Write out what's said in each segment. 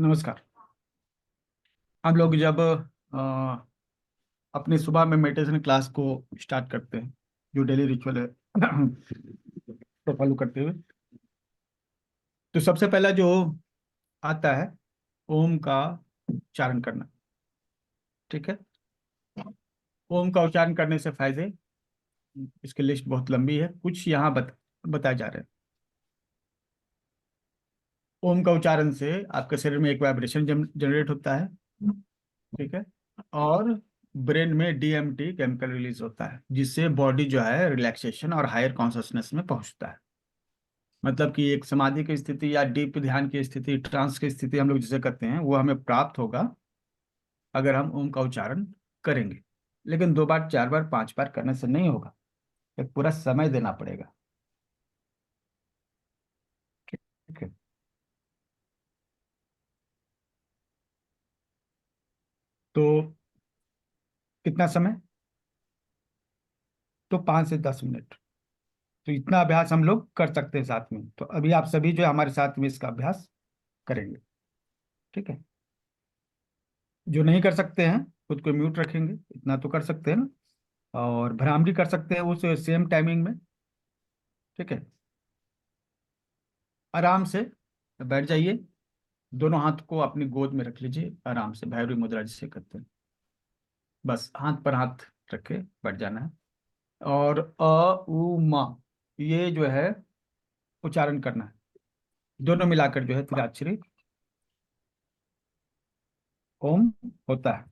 नमस्कार। हम लोग जब अपने सुबह में मेडिटेशन क्लास को स्टार्ट करते हैं, जो डेली रिचुअल है तो फॉलो करते हुए, तो सबसे पहला जो आता है ओम का उच्चारण करना। ठीक है। ओम का उच्चारण करने से फायदे, इसकी लिस्ट बहुत लंबी है, कुछ यहाँ बताए जा रहे हैं। ओम का उच्चारण से आपके शरीर में एक वाइब्रेशन जनरेट होता है। ठीक है। और ब्रेन में डीएमटी केमिकल रिलीज होता है, जिससे बॉडी जो है रिलैक्सेशन और हायर कॉन्शसनेस में पहुंचता है। मतलब कि एक समाधि की स्थिति या डीप ध्यान की स्थिति, ट्रांस की स्थिति हम लोग जिसे कहते हैं, वो हमें प्राप्त होगा अगर हम ओम का उच्चारण करेंगे। लेकिन 2 बार, 4 बार, 5 बार करने से नहीं होगा, एक पूरा समय देना पड़ेगा। ठीक है। तो कितना समय? तो 5 से 10 मिनट। तो इतना अभ्यास हम लोग कर सकते हैं साथ में। तो अभी आप सभी जो है हमारे साथ में इसका अभ्यास करेंगे। ठीक है। जो नहीं कर सकते हैं खुद को म्यूट रखेंगे, इतना तो कर सकते हैं ना। और भ्रामरी कर सकते हैं उस सेम टाइमिंग में। ठीक है। आराम से बैठ जाइए। दोनों हाथ को अपनी गोद में रख लीजिए, आराम से भैरवी मुद्रा जिसे कहते हैं। बस हाथ पर हाथ रख के बैठ जाना है। और अ उ म, ये जो है उच्चारण करना है। दोनों मिलाकर जो है त्रिअक्षरी ओम होता है।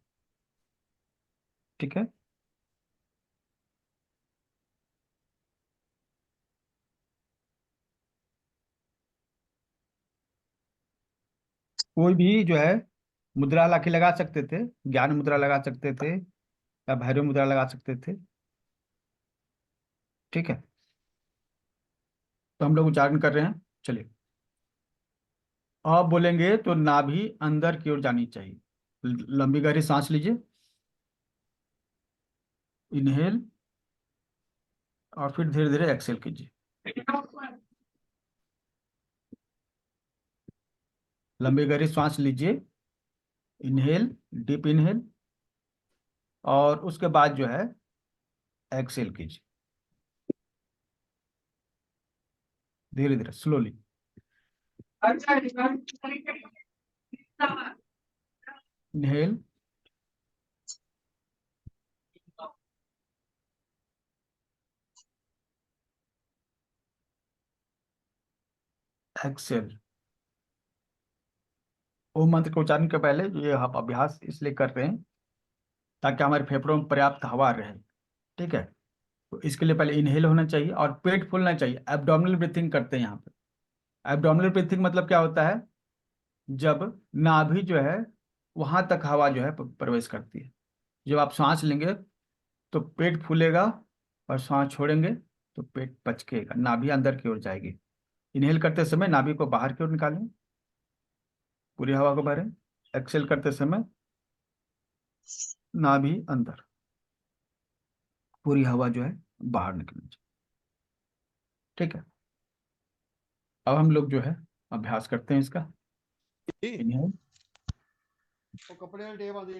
ठीक है। कोई भी जो है मुद्रा लाके लगा सकते थे, ज्ञान मुद्रा लगा सकते थे या भैरव मुद्रा लगा सकते थे। ठीक है। तो हम लोग उच्चारण कर रहे हैं, चलिए। अब बोलेंगे तो नाभि अंदर की ओर जानी चाहिए। लंबी गहरी सांस लीजिए। इनहेल। और फिर धीरे धीरे एक्सेल कीजिए। लंबी गहरी सांस लीजिए। Inhale, deep inhale. और उसके बाद जो है एक्सेल कीजिए, धीरे धीरे स्लोली। Inhale, Excel. ओम मंत्र के उच्चारण के पहले ये आप अभ्यास इसलिए कर रहे हैं ताकि हमारे फेफड़ों में पर्याप्त हवा रहे। ठीक है। तो इसके लिए पहले इनहेल होना चाहिए और पेट फूलना चाहिए। एब्डोमिनल ब्रीथिंग करते हैं यहाँ पे। एब्डोमिनल ब्रीथिंग मतलब क्या होता है? जब नाभि जो है वहां तक हवा जो है प्रवेश करती है। जब आप सांस लेंगे तो पेट फूलेगा, और सांस छोड़ेंगे तो पेट पचकेगा, नाभि अंदर की ओर जाएगी। इनहेल करते समय नाभि को बाहर की ओर निकालें, पूरी हवा को भरें। एक्सेल करते समय नाभि अंदर, पूरी हवा जो है बाहर निकलनी चाहिए। ठीक है। अब हम लोग जो है अभ्यास करते हैं इसका। इनहेल। वो कपड़े वाली टेप आती है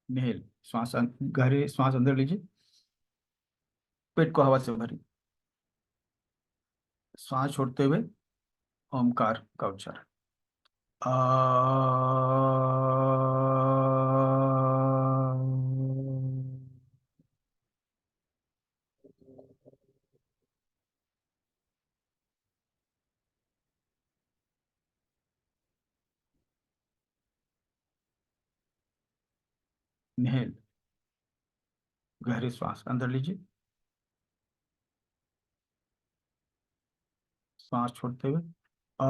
इनहेल, गहरी श्वास अंदर लीजिए, पेट को हवा से भरिए। श्वास छोड़ते हुए ओमकार का उच्चारण। आ। इनहेल, गहरी श्वास अंदर लीजिए, श्वास छोड़ते हुए आ।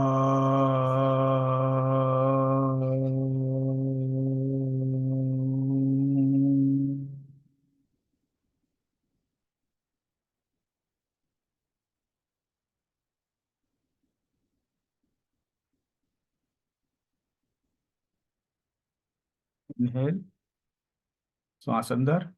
इनहेल, श्वास अंदर,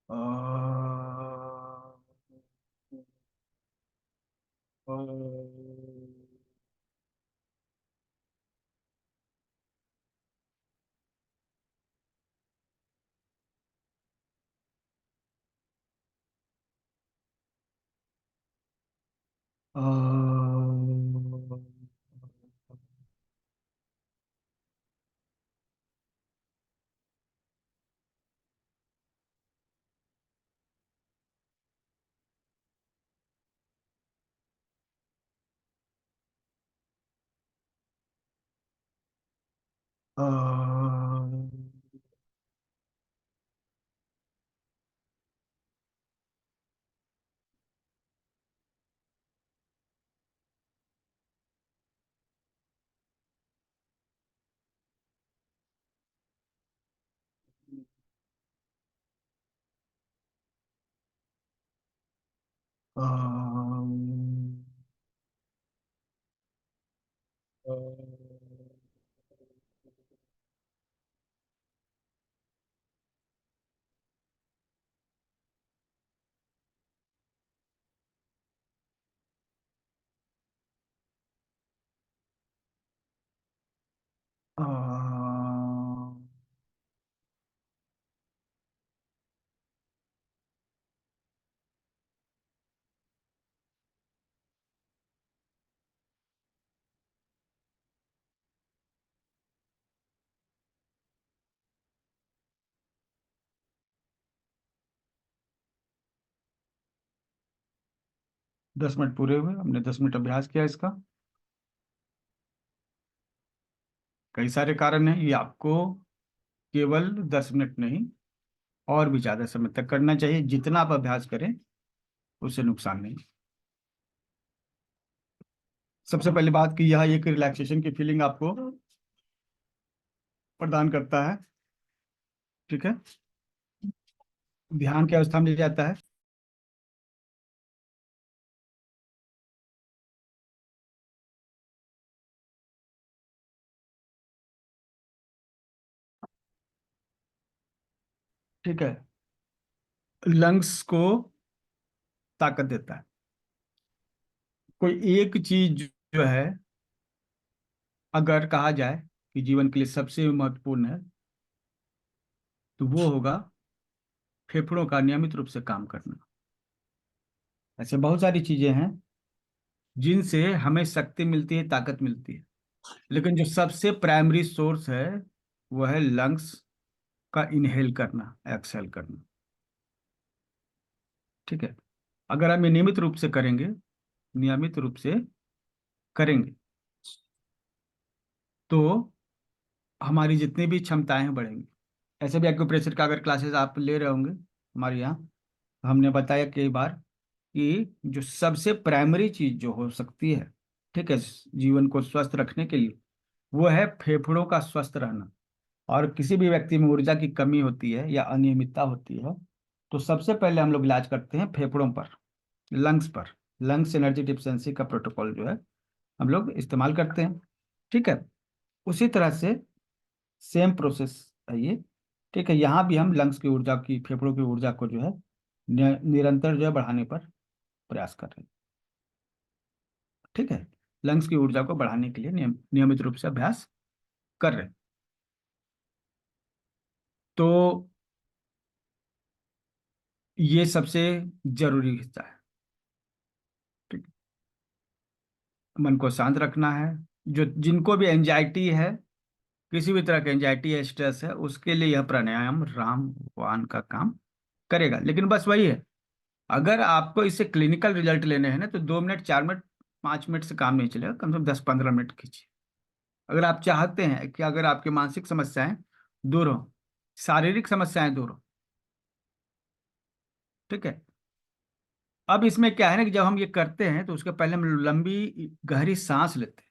अ, अ, अ, अ, अ, 10 मिनट पूरे हुए, हमने 10 मिनट अभ्यास किया इसका। कई सारे कारण हैं, ये आपको केवल 10 मिनट नहीं, और भी ज्यादा समय तक करना चाहिए। जितना आप अभ्यास करें उससे नुकसान नहीं। सबसे पहली बात कि यह एक रिलैक्सेशन की फीलिंग आपको प्रदान करता है। ठीक है, ध्यान की अवस्था में ले जाता है। ठीक है, लंग्स को ताकत देता है। कोई एक चीज जो है, अगर कहा जाए कि जीवन के लिए सबसे महत्वपूर्ण है, तो वो होगा फेफड़ों का नियमित रूप से काम करना। ऐसे बहुत सारी चीजें हैं जिनसे हमें शक्ति मिलती है, ताकत मिलती है, लेकिन जो सबसे प्राइमरी सोर्स है वो है लंग्स का इनहेल करना, एक्सहेल करना। ठीक है, अगर हम ये नियमित रूप से करेंगे, नियमित रूप से करेंगे, तो हमारी जितनी भी क्षमताएं हैं बढ़ेंगी। ऐसे भी एक्यूप्रेशर का अगर क्लासेस आप ले रहे होंगे हमारे यहाँ, तो हमने बताया कई बार कि जो सबसे प्राइमरी चीज जो हो सकती है, ठीक है, जीवन को स्वस्थ रखने के लिए, वो है फेफड़ों का स्वस्थ रहना। और किसी भी व्यक्ति में ऊर्जा की कमी होती है या अनियमितता होती है, तो सबसे पहले हम लोग इलाज करते हैं फेफड़ों पर, लंग्स पर। लंग्स एनर्जी डिफिशियंसी का प्रोटोकॉल जो है हम लोग इस्तेमाल करते हैं। ठीक है, उसी तरह से सेम प्रोसेस है ये। ठीक है, यहाँ भी हम लंग्स की ऊर्जा की, फेफड़ों की ऊर्जा को जो है निरंतर जो है बढ़ाने पर प्रयास कर रहे हैं। ठीक है, लंग्स की ऊर्जा को बढ़ाने के लिए नियमित रूप से अभ्यास कर रहे हैं। तो ये सबसे जरूरी हिस्सा है। ठीक, मन को शांत रखना है। जो जिनको भी एंजाइटी है, किसी भी तरह की एंजाइटी है, स्ट्रेस है, उसके लिए यह प्राणायाम रामबाण का काम करेगा। लेकिन बस वही है, अगर आपको इससे क्लिनिकल रिजल्ट लेने हैं ना, तो 2 मिनट, 4 मिनट, 5 मिनट से काम नहीं चलेगा, कम से कम 10-15 मिनट कीजिए। अगर आप चाहते हैं कि अगर आपकी मानसिक समस्याएं दूर हो, शारीरिक समस्याएं दूर हो। ठीक है, अब इसमें क्या है ना कि जब हम ये करते हैं तो उसके पहले हम लंबी गहरी सांस लेते हैं।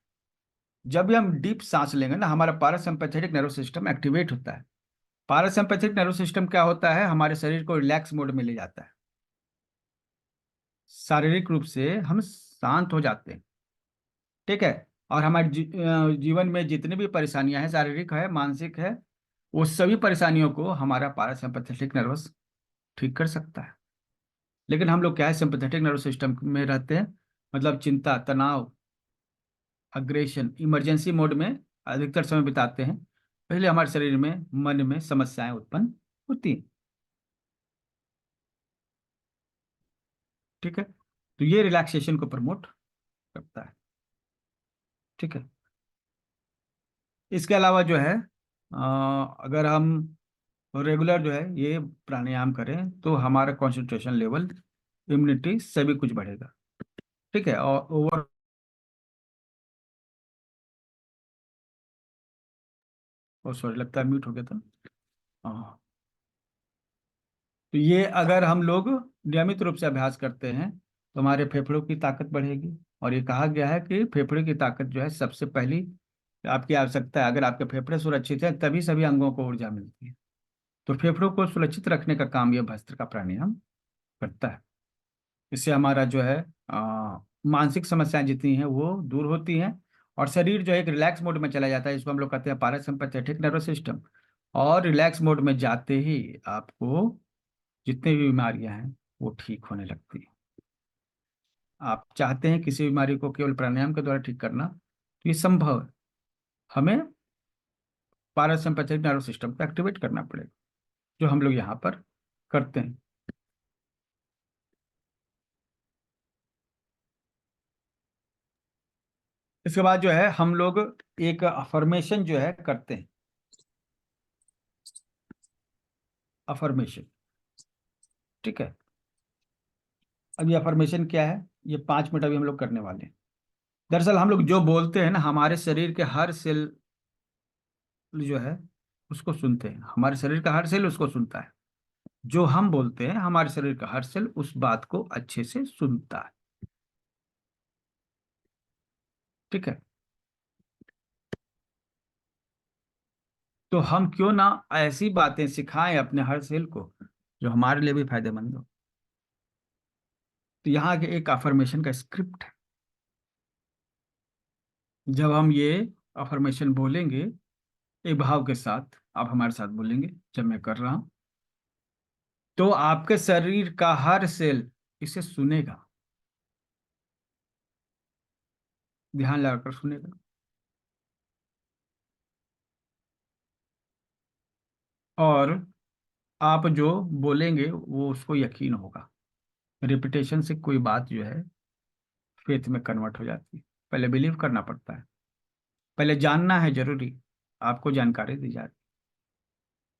जब भी हम डीप सांस लेंगे ना, हमारा पैरासिम्पैथेटिक नर्वस सिस्टम एक्टिवेट होता है। पैरासिम्पैथेटिक नर्वस सिस्टम क्या होता है, हमारे शरीर को रिलैक्स मोड में ले जाता है। शारीरिक रूप से हम शांत हो जाते हैं। ठीक है, और हमारे जीवन में जितनी भी परेशानियां हैं, शारीरिक है, मानसिक है, वो सभी परेशानियों को हमारा पैरासिम्पैथेटिक नर्वस ठीक कर सकता है। लेकिन हम लोग क्या है, सिंपैथेटिक नर्वस सिस्टम में रहते हैं, मतलब चिंता, तनाव, अग्रेशन, इमरजेंसी मोड में अधिकतर समय बिताते हैं। पहले हमारे शरीर में, मन में समस्याएं उत्पन्न होती हैं। ठीक है, तो ये रिलैक्सेशन को प्रमोट करता है। ठीक है, इसके अलावा जो है अगर हम रेगुलर जो है ये प्राणायाम करें तो हमारा कंसंट्रेशन लेवल, इम्यूनिटी, सभी कुछ बढ़ेगा। ठीक है, और ओवर, सॉरी लगता है म्यूट हो गया था। हाँ, तो ये अगर हम लोग नियमित रूप से अभ्यास करते हैं तो हमारे फेफड़ों की ताकत बढ़ेगी। और ये कहा गया है कि फेफड़े की ताकत जो है सबसे पहली आपकी आवश्यकता है। अगर आपके फेफड़े सुरक्षित हैं तभी सभी अंगों को ऊर्जा मिलती है। तो फेफड़ों को सुरक्षित रखने का काम यह भस्त्रिका प्राणायाम करता है। इससे हमारा जो है मानसिक समस्याएं जितनी हैं वो दूर होती हैं, और शरीर जो है एक रिलैक्स मोड में चला जाता है। इसको हम लोग कहते हैं पैरासिम्पैथेटिक नर्वस सिस्टम। और रिलैक्स मोड में जाते ही आपको जितनी भी बीमारियां हैं वो ठीक होने लगती हैं। आप चाहते हैं किसी बीमारी को केवल प्राणायाम के द्वारा ठीक करना, तो ये संभव है। हमें पैरासिम्पैथेटिक नर्वस सिस्टम को एक्टिवेट करना पड़ेगा, जो हम लोग यहाँ पर करते हैं। इसके बाद जो है हम लोग एक अफर्मेशन जो है करते हैं। अफर्मेशन, ठीक है। अब ये अफर्मेशन क्या है, ये 5 मिनट अभी हम लोग करने वाले हैं। दरअसल हम लोग जो बोलते हैं ना, हमारे शरीर के हर सेल जो है उसको सुनते हैं। हमारे शरीर का हर सेल उसको सुनता है। जो हम बोलते हैं हमारे शरीर का हर सेल उस बात को अच्छे से सुनता है। ठीक है, तो हम क्यों ना ऐसी बातें सिखाएं अपने हर सेल को जो हमारे लिए भी फायदेमंद हो। तो यहाँ के एक अफर्मेशन का स्क्रिप्ट है। जब हम ये अफर्मेशन बोलेंगे एक भाव के साथ, आप हमारे साथ बोलेंगे। जब मैं कर रहा हूं तो आपके शरीर का हर सेल इसे सुनेगा, ध्यान लगाकर सुनेगा। और आप जो बोलेंगे वो उसको यकीन होगा। रिपीटेशन से कोई बात जो है फेथ में कन्वर्ट हो जाती है। पहले बिलीव करना पड़ता है, पहले जानना है जरूरी, आपको जानकारी दी जाती है।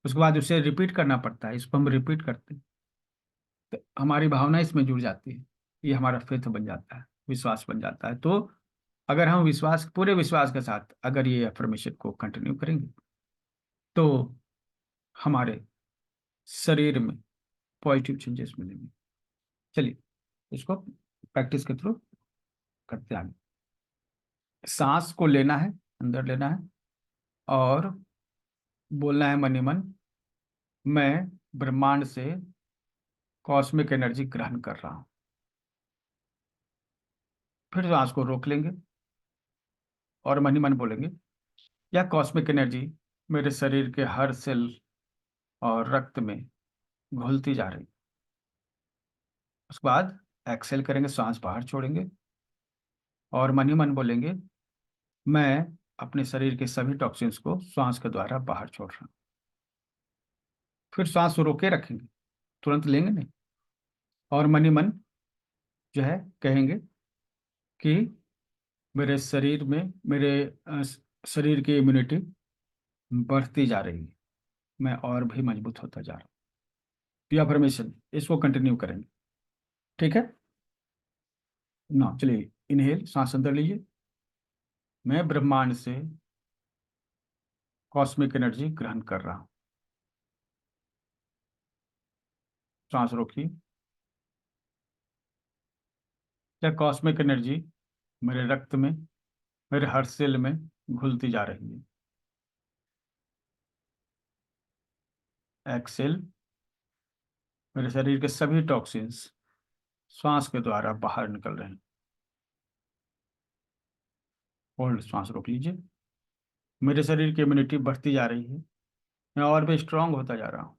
उसके बाद उसे रिपीट करना पड़ता है। इसको हम रिपीट करते हैं तो हमारी भावना इसमें जुड़ जाती है। ये हमारा फेथ बन जाता है, विश्वास बन जाता है। तो अगर हम विश्वास, पूरे विश्वास के साथ अगर ये अफर्मेशन को कंटिन्यू करेंगे तो हमारे शरीर में पॉजिटिव चेंजेस मिलेंगे। चलिए इसको प्रैक्टिस के थ्रू करते आगे। सांस को लेना है, अंदर लेना है, और बोलना है मन ही मन, मैं ब्रह्मांड से कॉस्मिक एनर्जी ग्रहण कर रहा हूँ। फिर सांस को रोक लेंगे और मन ही मन बोलेंगे, यह कॉस्मिक एनर्जी मेरे शरीर के हर सेल और रक्त में घुलती जा रही। उसके बाद एक्सेल करेंगे, सांस बाहर छोड़ेंगे और मन ही मन बोलेंगे, मैं अपने शरीर के सभी टॉक्सिन्स को श्वास के द्वारा बाहर छोड़ रहा हूँ। फिर सांस रोके रखेंगे, तुरंत लेंगे नहीं, और मन ही मन जो है कहेंगे कि मेरे शरीर में, मेरे शरीर की इम्यूनिटी बढ़ती जा रही है, मैं और भी मजबूत होता जा रहा हूँ। ये अफर्मेशन, इसको कंटिन्यू करेंगे। ठीक है ना, चलिए इनहेल, सांस अंदर लीजिए, मैं ब्रह्मांड से कॉस्मिक एनर्जी ग्रहण कर रहा हूँ। सांस रोकिए, यह कॉस्मिक एनर्जी मेरे रक्त में, मेरे हर सेल में घुलती जा रही है। एक्सेल, मेरे शरीर के सभी टॉक्सिन्स श्वास के द्वारा बाहर निकल रहे हैं। होल्ड, सांस रोक लीजिए, मेरे शरीर की इम्यूनिटी बढ़ती जा रही है, मैं और भी स्ट्रांग होता जा रहा हूँ।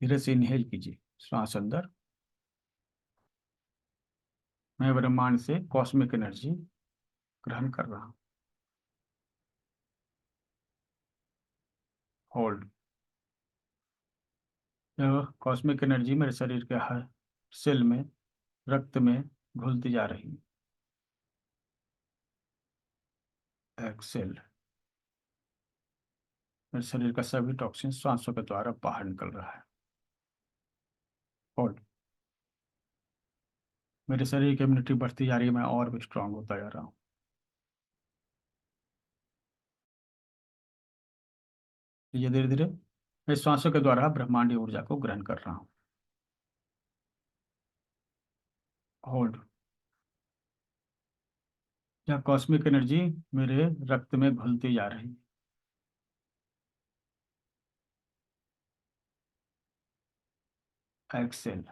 धीरे से इनहेल कीजिए, श्वास अंदर। मैं ब्रह्मांड से कॉस्मिक एनर्जी ग्रहण कर रहा हूँ। होल्ड। यह कॉस्मिक एनर्जी मेरे शरीर के हर सेल में, रक्त में घुलती जा रही है। एक्सेल। मेरे शरीर का सभी टॉक्सिन सांसों के द्वारा बाहर निकल रहा है। होल्ड। मेरे शरीर की इम्यूनिटी बढ़ती जा रही है, मैं और भी स्ट्रांग होता जा रहा हूँ। ये धीरे धीरे मैं श्वासों के द्वारा ब्रह्मांडीय ऊर्जा को ग्रहण कर रहा हूँ। होल्ड। यह कॉस्मिक एनर्जी मेरे रक्त में घुलती जा रही है। एक्सेल।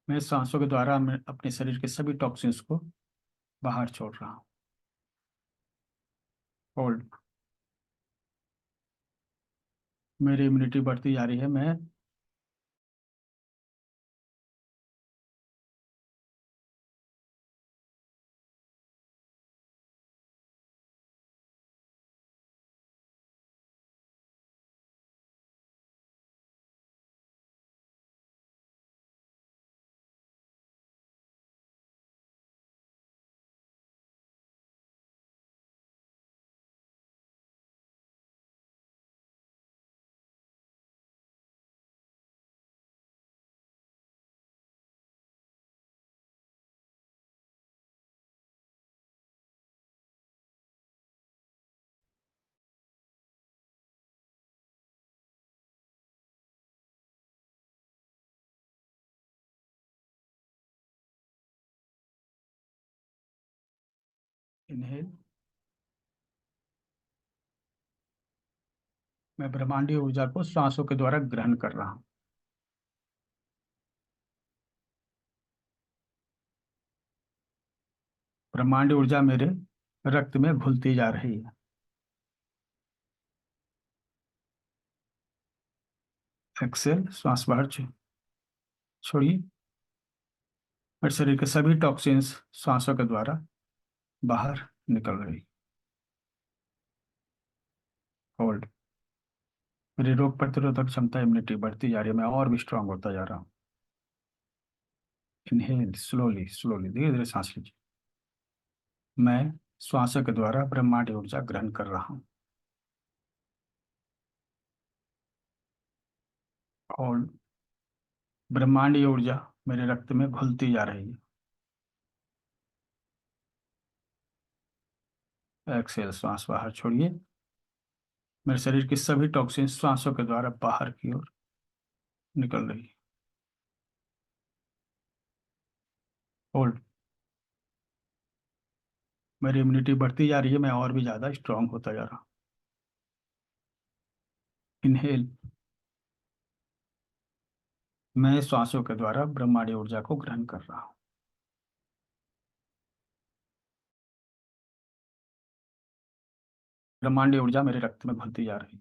मैं सांसों के द्वारा मैं अपने शरीर के सभी टॉक्सिन्स को बाहर छोड़ रहा हूँ। होल्ड। मेरी इम्यूनिटी बढ़ती जा रही है, मैं इनहेल। मैं ब्रह्मांडीय ऊर्जा को सांसों के द्वारा ग्रहण कर रहा हूँ। ब्रह्मांडीय ऊर्जा मेरे रक्त में घुलती जा रही है। एक्सेल। श्वास बाहर छोड़िए। मेरे शरीर के सभी टॉक्सिन्स सांसों के द्वारा बाहर निकल रही। होल्ड। मेरी रोग प्रतिरोधक क्षमता, इम्यूनिटी बढ़ती जा रही है, मैं और भी स्ट्रांग होता जा रहा हूँ। इनहेल। स्लोली स्लोली, धीरे धीरे सांस लीजिए। मैं श्वासों के द्वारा ब्रह्मांडीय ऊर्जा ग्रहण कर रहा हूँ। और ब्रह्मांडीय ऊर्जा मेरे रक्त में घुलती जा रही है। एक्सेल। श्वास बाहर छोड़िए। मेरे शरीर की सभी टॉक्सिन श्वासों के द्वारा बाहर की ओर निकल रही है। होल्ड। मेरी इम्यूनिटी बढ़ती जा रही है, मैं और भी ज़्यादा स्ट्रांग होता जा रहा हूँ। इनहेल। मैं श्वासों के द्वारा ब्रह्मांडीय ऊर्जा को ग्रहण कर रहा हूँ। ब्रह्मांडीय ऊर्जा मेरे रक्त में घुलती जा रही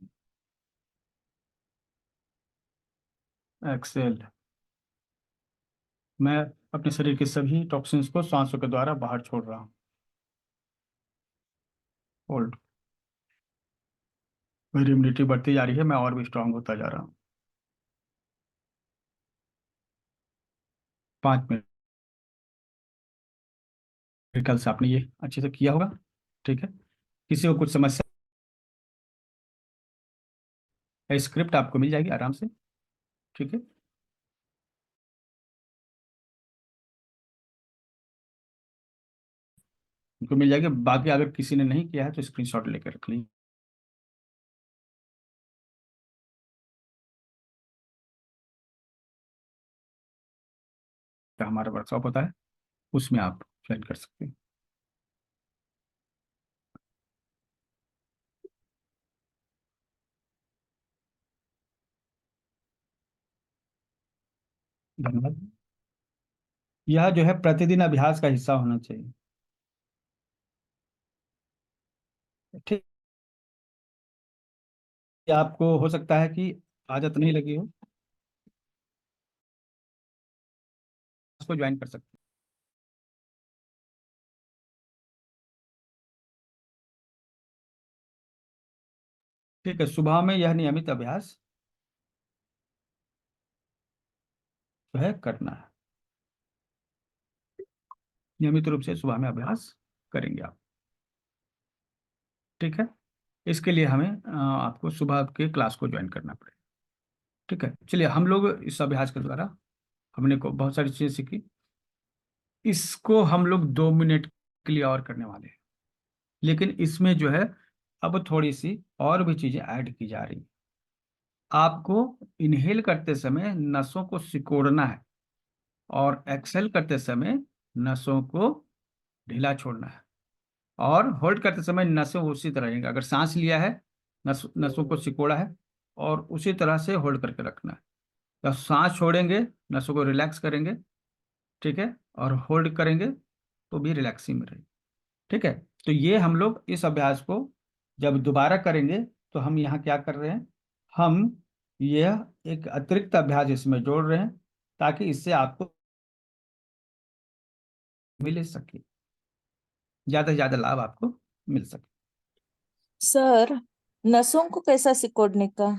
है। एक्सेल। मैं अपने शरीर के सभी टॉक्सिन्स को सांसों के द्वारा बाहर छोड़ रहा हूँ। होल्ड। मेरी इम्यूनिटी बढ़ती जा रही है, मैं और भी स्ट्रांग होता जा रहा हूँ। 5 मिनट। मेरे ख्याल से आपने ये अच्छे से किया होगा। ठीक है। किसी को कुछ समस्या है, स्क्रिप्ट आपको मिल जाएगी आराम से। ठीक है। उनको मिल जाएगी, बाकी अगर किसी ने नहीं किया है तो स्क्रीनशॉट लेकर रख लीजिए। हमारा वर्कशॉप होता है, उसमें आप ज्वाइन कर सकते हैं। धन्यवाद। यह जो है प्रतिदिन अभ्यास का हिस्सा होना चाहिए। ठीक है। आपको हो सकता है कि आदत नहीं लगी हो उसको ज्वाइन कर सकते हैं। ठीक है, सुबह में यह नियमित अभ्यास जो है करना है। नियमित रूप से सुबह में अभ्यास करेंगे आप। ठीक है, इसके लिए हमें आपको सुबह के क्लास को ज्वाइन करना पड़ेगा। ठीक है, चलिए हम लोग इस अभ्यास के द्वारा हमने को बहुत सारी चीजें सीखी। इसको हम लोग 2 मिनट के लिए और करने वाले हैं, लेकिन इसमें जो है अब थोड़ी सी और भी चीजें ऐड की जा रही हैं। आपको इनहेल करते समय नसों को सिकोड़ना है और एक्सहेल करते समय नसों को ढीला छोड़ना है। और होल्ड करते समय नसें उसी तरह रहेंगी। अगर सांस लिया है, नसों को सिकोड़ा है और उसी तरह से होल्ड करके रखना है। जब सांस छोड़ेंगे, नसों को रिलैक्स करेंगे, ठीक है, और होल्ड करेंगे तो भी रिलैक्सिंग में रहेंगे। ठीक है, तो ये हम लोग इस अभ्यास को जब दोबारा करेंगे तो हम यहाँ क्या कर रहे हैं, हम यह एक अतिरिक्त अभ्यास इसमें जोड़ रहे हैं ताकि इससे आपको मिल सके, ज्यादा से ज्यादा लाभ आपको मिल सके। सर, नसों को कैसा सिकोड़ने का?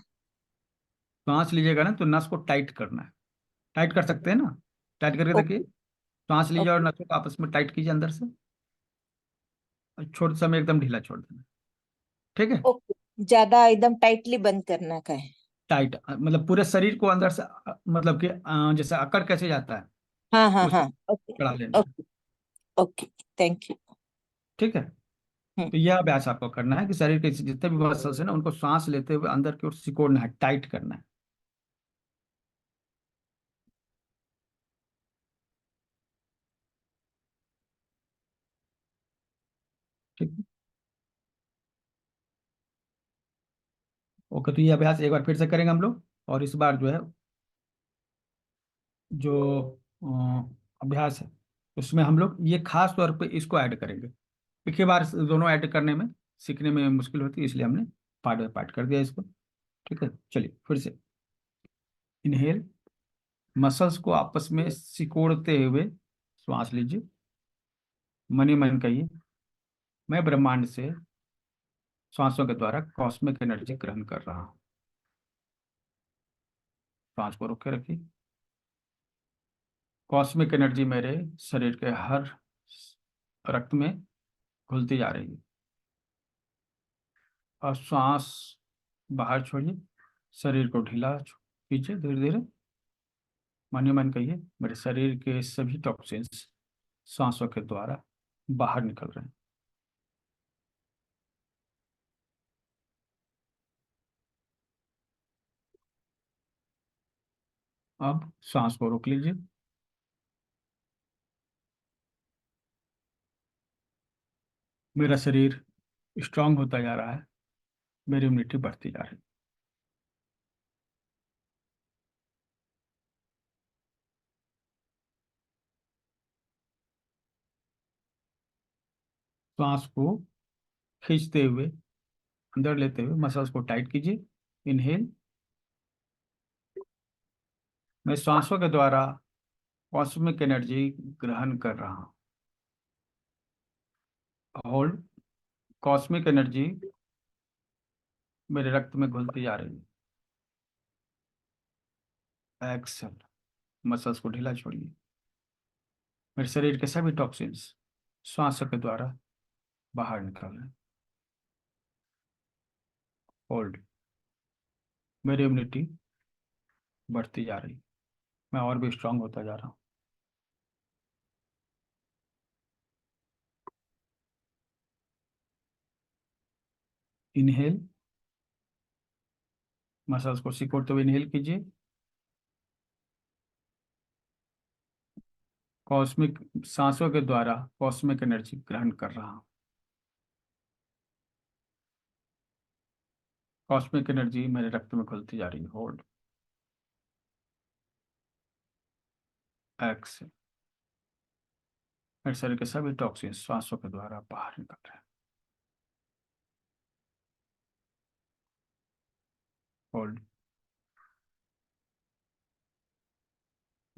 सांस लीजिएगा ना तो नस को टाइट करना है। टाइट कर सकते हैं ना, टाइट करके देखिए। ओके। सांस लीजिए और ओके। नसों को आपस में टाइट कीजिए अंदर से, और छोटे समय एकदम ढीला छोड़ देना। ठीक है, ओके, ज्यादा एकदम टाइटली बंद करना का है? टाइट मतलब पूरे शरीर को अंदर से मतलब कि जैसे अकड़ कैसे जाता है हाँ हाँ उस हाँ। ओके। कड़ा लेना है। ओके। ओके। Thank you. ठीक है, तो यह अभ्यास आपको करना है कि शरीर के जितने भी मसल्स है ना उनको सांस लेते हुए अंदर की ओर सिकोड़ना है, टाइट करना है। ठीक है, ओके, तो ये अभ्यास एक बार फिर से करेंगे हम लोग। और इस बार जो है जो अभ्यास है उसमें हम लोग ये खास तौर पे इसको ऐड करेंगे। एक ही बार दोनों ऐड करने में सीखने में मुश्किल होती है, इसलिए हमने पार्ट बाय पार्ट कर दिया इसको। ठीक है, चलिए फिर से इनहेल, मसल्स को आपस में सिकोड़ते हुए श्वास लीजिए। मन ही मन कहिए, मैं ब्रह्मांड से श्वासों के द्वारा कॉस्मिक एनर्जी ग्रहण कर रहा हूँ। श्वास को रोक के रखिए। कॉस्मिक एनर्जी मेरे शरीर के हर रक्त में घुलती जा रही है। और श्वास बाहर छोड़िए, शरीर को ढीला कीजिए धीरे धीरे। मन ही मन कहिए, मेरे शरीर के सभी टॉक्सिन्स सांसों के द्वारा बाहर निकल रहे हैं। अब सांस को रोक लीजिए। मेरा शरीर स्ट्रांग होता जा रहा है, मेरी इम्यूनिटी बढ़ती जा रही है। सांस को खींचते हुए अंदर लेते हुए मसल्स को टाइट कीजिए। इनहेल, मैं सांसों के द्वारा कॉस्मिक एनर्जी ग्रहण कर रहा हूँ। होल्ड, कॉस्मिक एनर्जी मेरे रक्त में घुलती जा रही है। एक्सेल, मसल्स को ढीला छोड़िए। मेरे शरीर के सभी टॉक्सिन्स श्वासों के द्वारा बाहर निकल रहे हैं। होल्ड, मेरी इम्यूनिटी बढ़ती जा रही है, मैं और भी स्ट्रांग होता जा रहा हूँ। इनहेल, मसल्स को सिकोड़ते हुए इनहेल कीजिए। कॉस्मिक, सांसों के द्वारा कॉस्मिक एनर्जी ग्रहण कर रहा हूँ। कॉस्मिक एनर्जी मेरे रक्त में घुलती जा रही है। होल्ड, एक्सेल, मेरे शरीर के सभी टॉक्सिन सांसों के द्वारा बाहर निकल रहे हैं। होल्ड,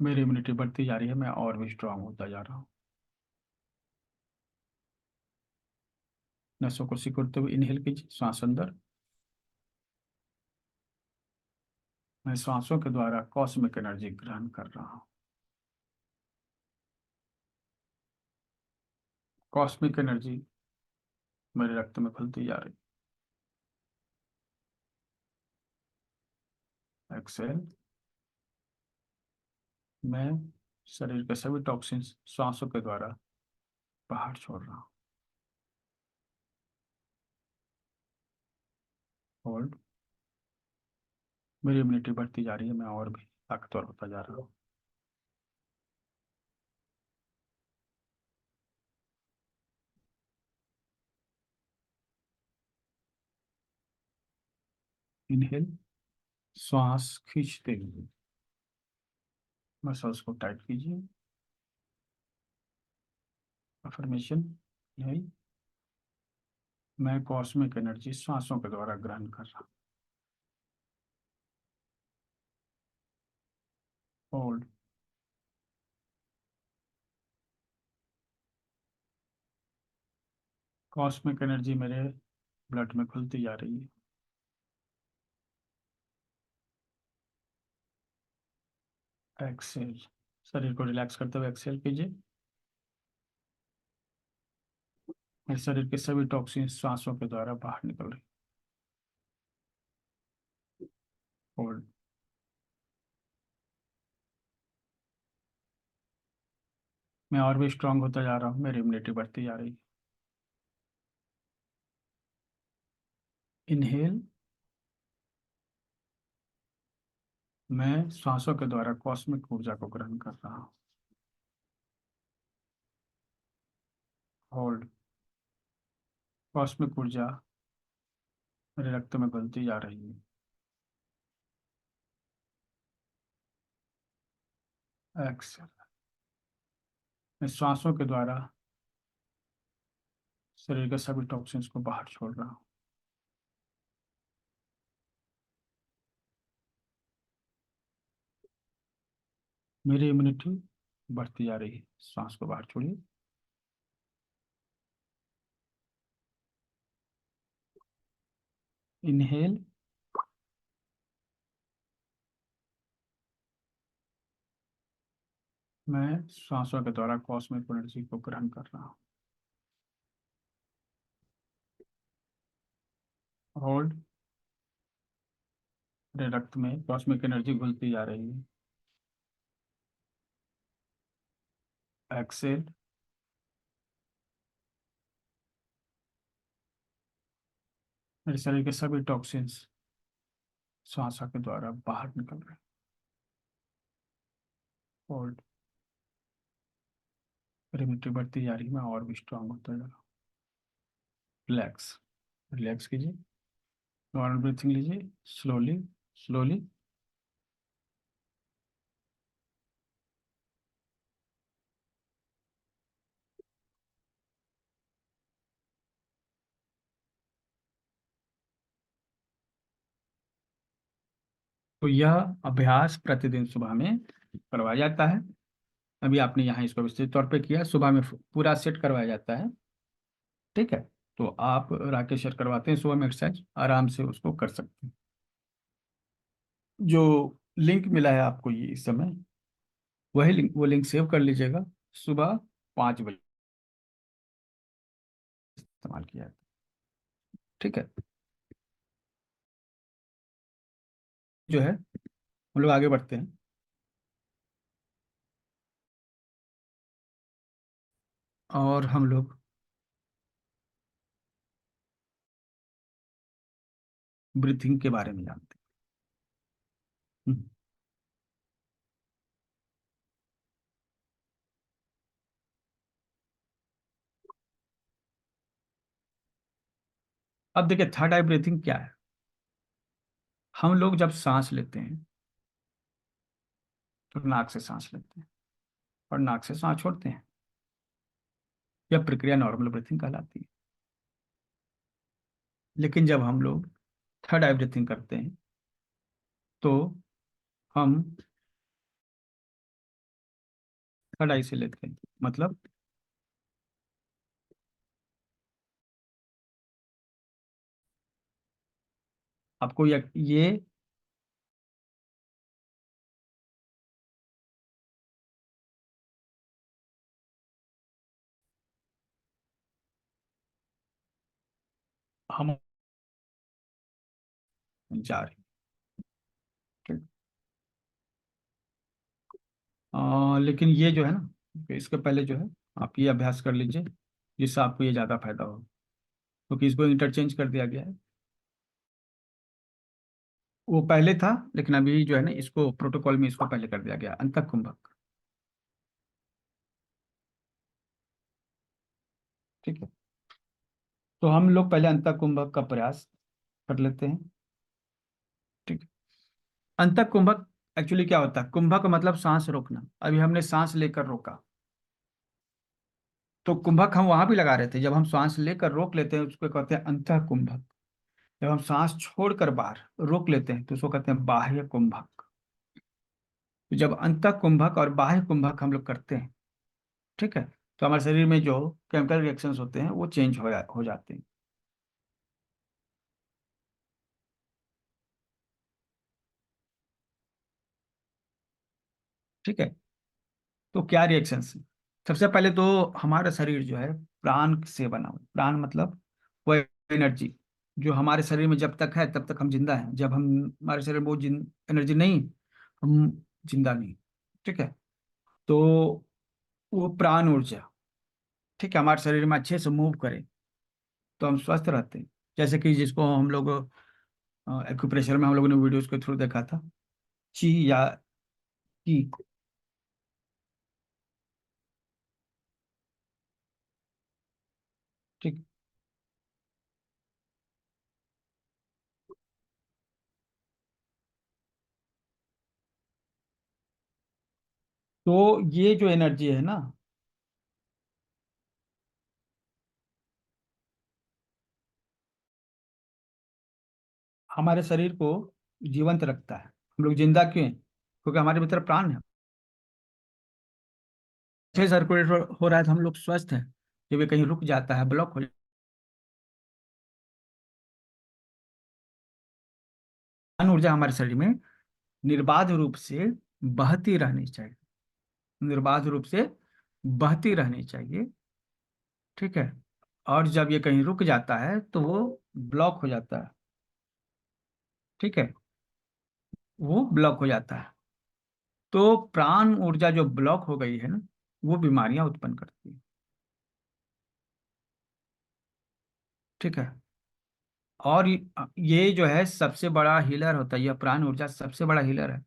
मेरी इम्यूनिटी बढ़ती जा रही है, मैं और भी स्ट्रांग होता जा रहा हूँ। नसों को सिकुड़ते हुए इनहेल कीजिए, सांस अंदर। मैं सांसों के द्वारा कॉस्मिक एनर्जी ग्रहण कर रहा हूँ। कॉस्मिक एनर्जी मेरे रक्त में घुलती जा रही है। एक्सेल। मैं शरीर के सभी टॉक्सिन्स सांसों के द्वारा बाहर छोड़ रहा हूँ। होल्ड। मेरी इम्यूनिटी बढ़ती जा रही है, मैं और भी ताकतवर होता जा रहा हूँ। इनहेल। श्वास खींचते हुए मसल्स को टाइट कीजिए। अफर्मेशन। नहीं, मैं कॉस्मिक एनर्जी सांसों के द्वारा ग्रहण कर रहा हूँ। होल्ड। कॉस्मिक एनर्जी मेरे ब्लड में घुलती जा रही है। एक्सेल। शरीर को रिलैक्स करते हुए एक्सेल कीजिए। मेरे शरीर के सभी टॉक्सिन सांसों के द्वारा बाहर निकल रही। होल्ड। मैं और भी स्ट्रांग होता जा रहा हूँ, मेरी इम्यूनिटी बढ़ती जा रही है। इनहेल। मैं सांसों के द्वारा कॉस्मिक ऊर्जा को ग्रहण कर रहा हूँ। होल्ड। कॉस्मिक ऊर्जा मेरे रक्त में घुलती जा रही है। एक्सेल। मैं सांसों के द्वारा शरीर के सभी टॉक्सिन्स को बाहर छोड़ रहा हूँ। मेरी इम्यूनिटी बढ़ती जा रही है। सांस को बाहर छोड़िए। इनहेल। मैं सांसों के द्वारा कॉस्मिक एनर्जी को ग्रहण कर रहा हूँ। होल्ड। मेरे रक्त में कॉस्मिक एनर्जी घुलती जा रही है। एक्सेल। मेरे शरीर के सभी टॉक्सिन्स श्वास के द्वारा बाहर निकल रहे हैं। होल्ड। मेरी इम्यूनिटी बढ़ती जा रही है, मैं और भी स्ट्रांग होता जा रहा हूँ। रिलैक्स। रिलैक्स कीजिए। नॉर्मल ब्रीथिंग लीजिए, स्लोली स्लोली। तो यह अभ्यास प्रतिदिन सुबह में करवाया जाता है। अभी आपने यहाँ इसको विस्तृत तौर पे किया, सुबह में पूरा सेट करवाया जाता है। ठीक है। तो आप राकेश सर करवाते हैं सुबह में एक्सरसाइज, आराम से उसको कर सकते हैं। जो लिंक मिला है आपको ये इस समय, वही लिंक, वो लिंक सेव कर लीजिएगा। सुबह 5 बजे इस्तेमाल किया है। ठीक है। जो है हम लोग आगे बढ़ते हैं। और हम लोग ब्रीथिंग के बारे में जानते हैं। अब देखिए थर्ड आई ब्रीथिंग क्या है। हम लोग जब सांस लेते हैं तो नाक से सांस लेते हैं और नाक से सांस छोड़ते हैं। यह प्रक्रिया नॉर्मल ब्रीथिंग कहलाती है। लेकिन जब हम लोग थर्ड आई ब्रीथिंग करते हैं तो हम थर्ड आई से लेते हैं, मतलब आपको ये हम जा रहे हैं, ठीक। लेकिन ये जो है ना, इसके पहले जो है आप ये अभ्यास कर लीजिए, जिससे आपको ये ज़्यादा फायदा हो, क्योंकि इसको इंटरचेंज कर दिया गया है। वो पहले था, लेकिन अभी जो है ना, इसको प्रोटोकॉल में इसको पहले कर दिया गया, अंतः कुंभक। ठीक है, तो हम लोग पहले अंतः कुंभक का प्रयास कर लेते हैं। ठीक है, अंतः कुंभक एक्चुअली क्या होता है? कुंभक मतलब सांस रोकना। अभी हमने सांस लेकर रोका, तो कुंभक हम वहां भी लगा रहे थे। जब हम सांस लेकर रोक लेते हैं उसको कहते हैं अंतः कुंभक। जब हम सांस छोड़कर बाहर रोक लेते हैं तो उसको कहते हैं बाह्य कुंभक। तो जब अंतः कुंभक और बाह्य कुंभक हम लोग करते हैं, ठीक है, तो हमारे शरीर में जो केमिकल रिएक्शंस होते हैं वो चेंज हो जाते हैं। ठीक है, तो क्या रिएक्शंस? सबसे पहले तो हमारा शरीर जो है प्राण से बना हुआ है। प्राण मतलब वो एनर्जी जो हमारे शरीर में जब तक है तब तक हम जिंदा हैं। जब हम हमारे शरीर में वो एनर्जी नहीं, हम जिंदा नहीं। ठीक है, तो वो प्राण ऊर्जा, ठीक है, हमारे शरीर में अच्छे से मूव करे तो हम स्वस्थ रहते हैं। जैसे कि जिसको हम लोग एक्यूप्रेशर में हम लोगों ने वीडियोस के थ्रू देखा था, ची या की। ठीक, तो ये जो एनर्जी है ना, हमारे शरीर को जीवंत रखता है। हम लोग जिंदा क्यों हैं? क्योंकि हमारे भीतर प्राण है, अच्छे सर्कुलेट हो रहा है तो हम लोग स्वस्थ हैं। जब ये कहीं रुक जाता है, ब्लॉक हो प्राण ऊर्जा हमारे शरीर में निर्बाध रूप से बहती रहनी चाहिए। निर्बाध रूप से बहती रहनी चाहिए। ठीक है, और जब ये कहीं रुक जाता है तो वो ब्लॉक हो जाता है। ठीक है, वो ब्लॉक हो जाता है। तो प्राण ऊर्जा जो ब्लॉक हो गई है ना, वो बीमारियां उत्पन्न करती है। ठीक है, और ये जो है सबसे बड़ा हीलर होता है। यह प्राण ऊर्जा सबसे बड़ा हीलर है।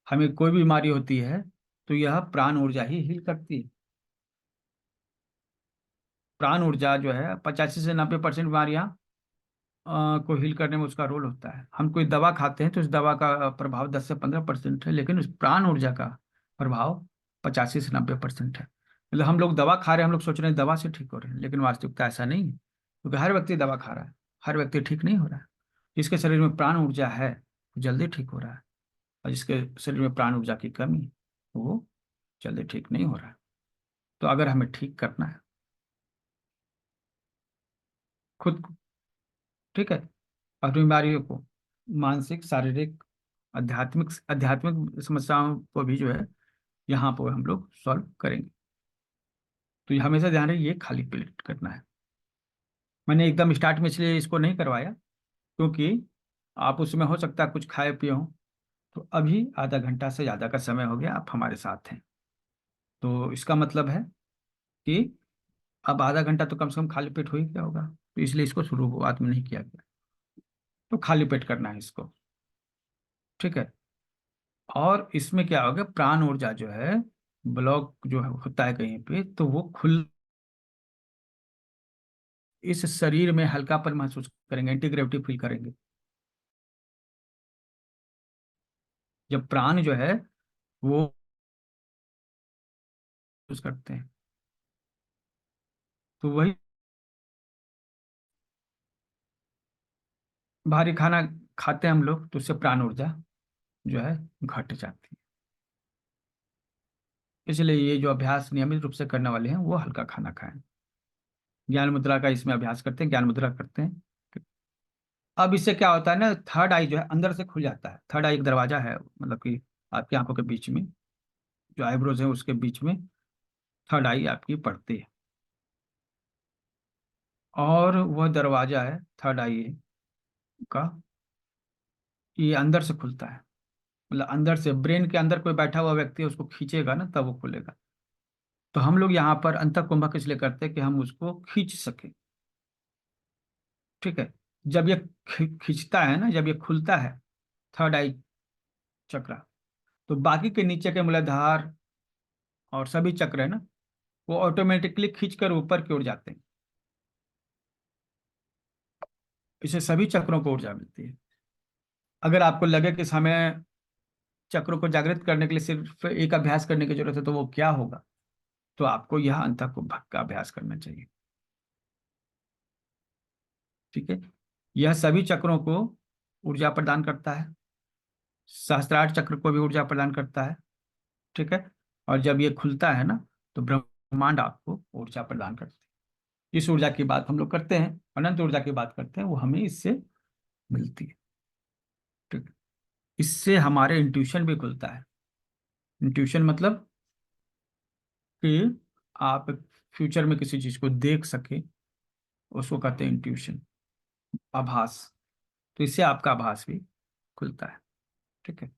हमें कोई बीमारी होती है तो यह प्राण ऊर्जा ही हील करती है। प्राण ऊर्जा जो है 85 से 90% बीमारियां को हील करने में उसका रोल होता है। हम कोई दवा खाते हैं तो उस दवा का प्रभाव 10 से 15% है, लेकिन उस प्राण ऊर्जा का प्रभाव 85 से 90% है। मतलब हम लोग दवा खा रहे हैं, हम लोग सोच रहे हैं दवा से ठीक हो रहे हैं, लेकिन वास्तविकता ऐसा नहीं है, क्योंकि हर व्यक्ति दवा खा रहा है, हर व्यक्ति ठीक नहीं हो रहा है। जिसके शरीर में प्राण ऊर्जा है वो जल्दी ठीक हो रहा है, और जिसके शरीर में प्राण ऊर्जा की कमी है वो जल्दी ठीक नहीं हो रहा है। तो अगर हमें ठीक करना है खुद को, ठीक है, और बीमारियों को, मानसिक, शारीरिक, आध्यात्मिक आध्यात्मिक समस्याओं को भी जो है यहाँ पर हम लोग सॉल्व करेंगे। तो ये हमेशा ध्यान रहे, ये खाली पेट करना है। मैंने एकदम स्टार्ट में इसलिए इसको नहीं करवाया, क्योंकि आप उसमें हो सकता है कुछ खाए पिए हो। तो अभी आधा घंटा से ज़्यादा का समय हो गया आप हमारे साथ हैं, तो इसका मतलब है कि अब आधा घंटा तो कम से कम खाली पेट हो ही गया होगा। तो इसलिए इसको शुरुआत में नहीं किया गया। तो खाली पेट करना है इसको। ठीक है, और इसमें क्या होगा, प्राण ऊर्जा जो है ब्लॉक जो है होता है कहीं पे, तो वो खुल इस शरीर में हल्कापन महसूस करेंगे, एंटी ग्रेविटी फील करेंगे। जब प्राण जो है वो यूज करते हैं, तो वही भारी खाना खाते हैं हम लोग तो उससे प्राण ऊर्जा जो है घट जाती है। इसलिए ये जो अभ्यास नियमित रूप से करने वाले हैं वो हल्का खाना खाएं। ज्ञान मुद्रा का इसमें अभ्यास करते हैं, ज्ञान मुद्रा करते हैं। अब इससे क्या होता है ना, थर्ड आई जो है अंदर से खुल जाता है। थर्ड आई एक दरवाजा है, मतलब कि आपकी आंखों के बीच में, जो आईब्रोज है उसके बीच में थर्ड आई आपकी पड़ती है, और वह दरवाजा है थर्ड आई का, ये अंदर से खुलता है। मतलब अंदर से, ब्रेन के अंदर कोई बैठा हुआ व्यक्ति है, उसको खींचेगा ना तब वो खुलेगा। तो हम लोग यहाँ पर अंतः कुंभक इसलिए करते हैं कि हम उसको खींच सकें। ठीक है। जब ये खींचता है ना, जब ये खुलता है थर्ड आई चक्र, तो बाकी के नीचे के मूलाधार और सभी चक्र है ना, वो ऑटोमेटिकली खींचकर ऊपर की ओर जाते हैं। इससे सभी चक्रों को ऊर्जा मिलती है। अगर आपको लगे कि हमें चक्रों को जागृत करने के लिए सिर्फ एक अभ्यास करने की जरूरत है, तो वो क्या होगा, तो आपको यह अंतः कुंभक का अभ्यास करना चाहिए। ठीक है। यह सभी चक्रों को ऊर्जा प्रदान करता है, सहस्त्रार चक्र को भी ऊर्जा प्रदान करता है। ठीक है। और जब ये खुलता है ना, तो ब्रह्मांड आपको ऊर्जा प्रदान करती है। इस ऊर्जा की बात हम लोग करते हैं, अनंत ऊर्जा की बात करते हैं, वो हमें इससे मिलती है। ठीक है। इससे हमारे इंट्यूशन भी खुलता है। इंट्यूशन मतलब कि आप फ्यूचर में किसी चीज को देख सके, उसको कहते हैं इंट्यूशन, आभास। तो इससे आपका आभास भी खुलता है। ठीक है।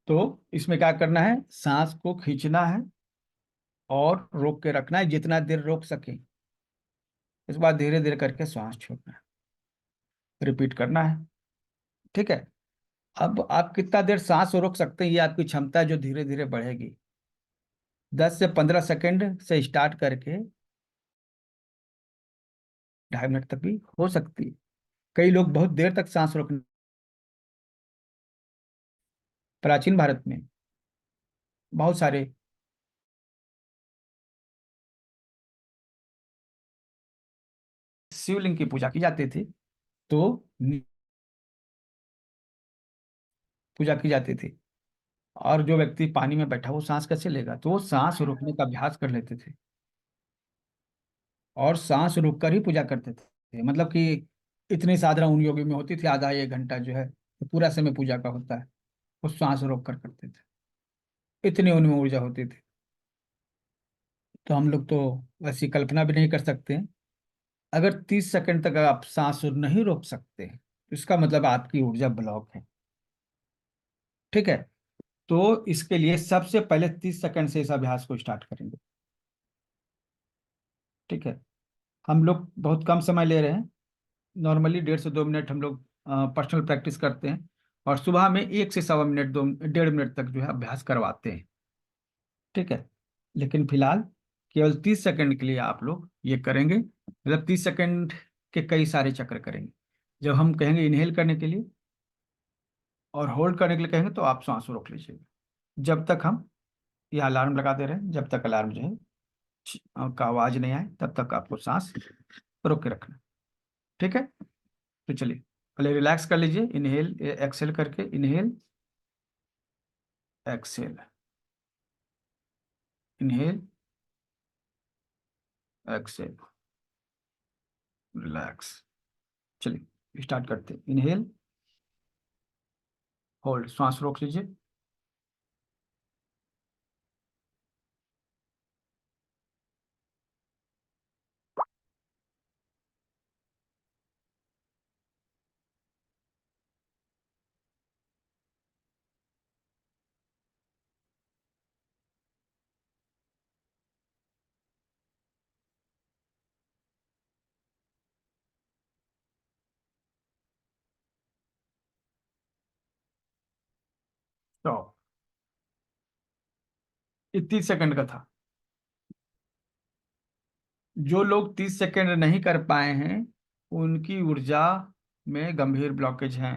तो इसमें क्या करना है, सांस को खींचना है और रोक के रखना है जितना देर रोक सके। इस बाद धीरे धीरे करके श्वास छोड़ना है, रिपीट करना है। ठीक है। अब आप कितना देर सांस रोक सकते हैं, ये आपकी क्षमता है जो धीरे धीरे बढ़ेगी। 10 से 15 सेकंड से स्टार्ट करके 2.5 मिनट तक भी हो सकती है। कई लोग बहुत देर तक सांस रोकने, प्राचीन भारत में बहुत सारे शिवलिंग की पूजा की जाती थी, तो पूजा की जाती थी, और जो व्यक्ति पानी में बैठा वो सांस कैसे लेगा, तो वो सांस रोकने का अभ्यास कर लेते थे और सांस रोक कर ही पूजा करते थे। मतलब कि इतनी साधना उन योगी में होती थी, आधा 1 घंटा जो है तो पूरा समय पूजा का होता है, वो सांस रोक कर करते थे, इतनी उनमें ऊर्जा होती थी। तो हम लोग तो वैसी कल्पना भी नहीं कर सकते। अगर 30 सेकंड तक आप सांस नहीं रोक सकते, तो इसका मतलब आपकी ऊर्जा ब्लॉक है। ठीक है। तो इसके लिए सबसे पहले 30 सेकंड से इस अभ्यास को स्टार्ट करेंगे। ठीक है। हम लोग बहुत कम समय ले रहे हैं, नॉर्मली 1.5 से 2 मिनट हम लोग पर्सनल प्रैक्टिस करते हैं, और सुबह में 1 से 1.25 मिनट, 1.5 मिनट तक जो है अभ्यास करवाते हैं। ठीक है। लेकिन फिलहाल केवल 30 सेकंड के लिए आप लोग ये करेंगे, मतलब 30 सेकंड के कई सारे चक्र करेंगे। जब हम कहेंगे इनहेल करने के लिए और होल्ड करने के लिए कहेंगे, तो आप सांस रोक लीजिएगा जब तक हम ये अलार्म लगा दे रहे हैं। जब तक अलार्म जो है का आवाज नहीं आए, तब तक आपको सांस रोक के रखना। ठीक है। तो चलिए पहले रिलैक्स कर लीजिए, इनहेल एक्सेल करके, inhale exhale, inhale Excel, relax. चलिए स्टार्ट करते हैं। इनहेल, होल्ड, श्वास रोक लीजिए। स्टॉप। ये 30 सेकंड का था। जो लोग 30 सेकंड नहीं कर पाए हैं, उनकी ऊर्जा में गंभीर ब्लॉकेज हैं।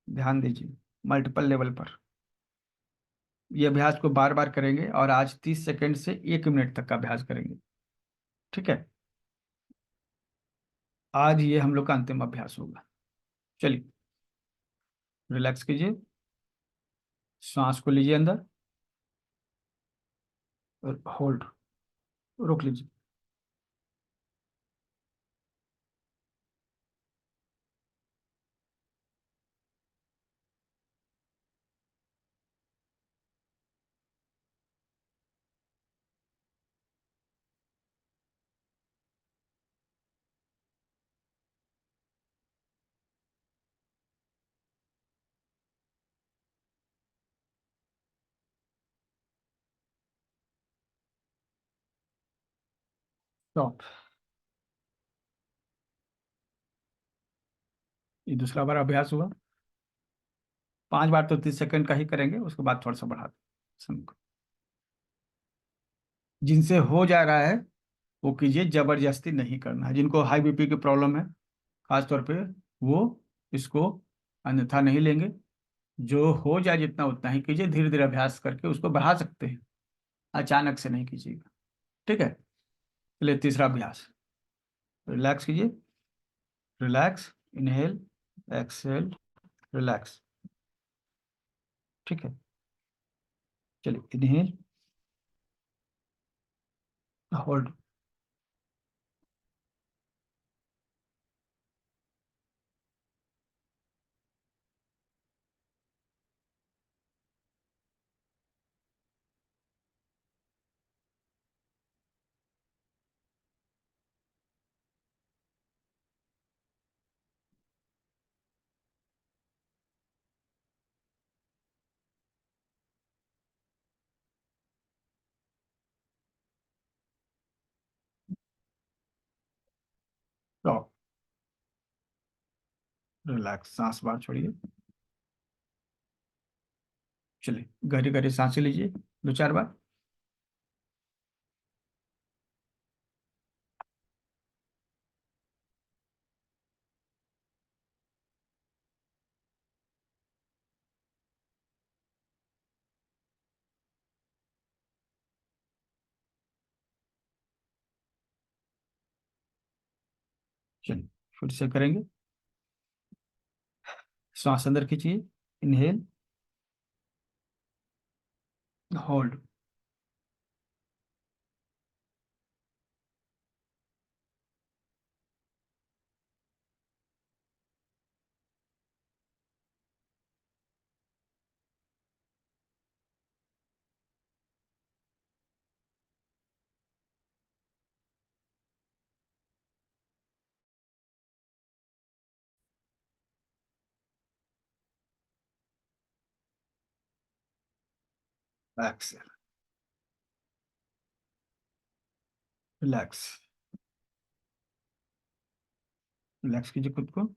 ध्यान दीजिए, मल्टीपल लेवल पर। ये अभ्यास को बार बार करेंगे, और आज 30 सेकंड से 1 मिनट तक का अभ्यास करेंगे। ठीक है। आज ये हम लोग का अंतिम अभ्यास होगा। चलिए रिलैक्स कीजिए, श्वास को लीजिए अंदर, होल्ड, रोक लीजिए। स्टॉप। ये दूसरा बार अभ्यास हुआ। 5 बार तो 30 सेकंड का ही करेंगे, उसके बाद थोड़ा सा बढ़ा दें समय को। जिनसे हो जा रहा है वो कीजिए, जबरदस्ती नहीं करना है। जिनको हाई बीपी की प्रॉब्लम है खास तौर पे, वो इसको अन्यथा नहीं लेंगे। जो हो जाए जितना उतना ही कीजिए, धीरे धीरे अभ्यास करके उसको बढ़ा सकते हैं, अचानक से नहीं कीजिएगा। ठीक है, चलिए तीसरा अभ्यास। रिलैक्स कीजिए, रिलैक्स, इनहेल, एक्सेल, रिलैक्स। ठीक है, चलिए इनहेल, होल्ड, स्टॉप, रिलैक्स। सांस बाहर छोड़िए। चलिए गहरी गहरी सांसें लीजिए 2-4 बार। चलिए फिर से करेंगे। सांस अंदर खींचिए, inhale, hold, exhale, relax. Relax कीजिए खुद को।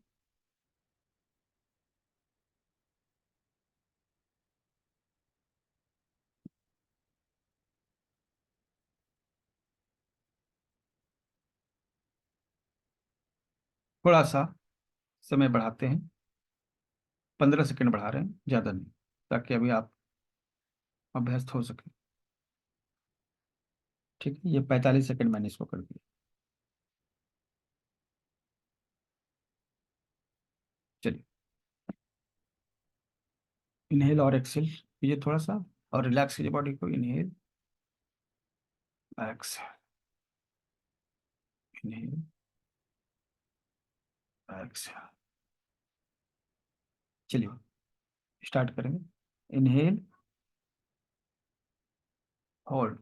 थोड़ा सा समय बढ़ाते हैं, 15 सेकंड बढ़ा रहे हैं, ज़्यादा नहीं, ताकि अभी आप अभ्यस्त हो सके। ठीक है, ये 45 सेकंड मैंने इसको कर दिया। चलिए इनहेल और एक्सेल कीजिए थोड़ा सा, और रिलैक्स कीजिए बॉडी को। Inhale, exhale, inhale, exhale. चलिए स्टार्ट करेंगे। Inhale, hold,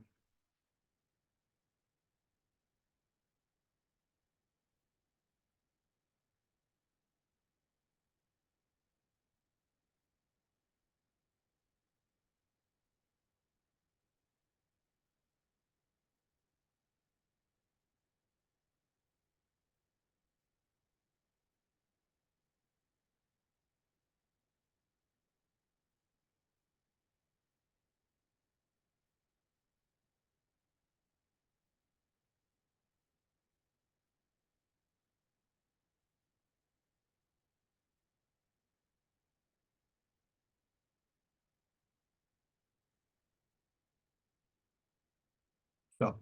stop.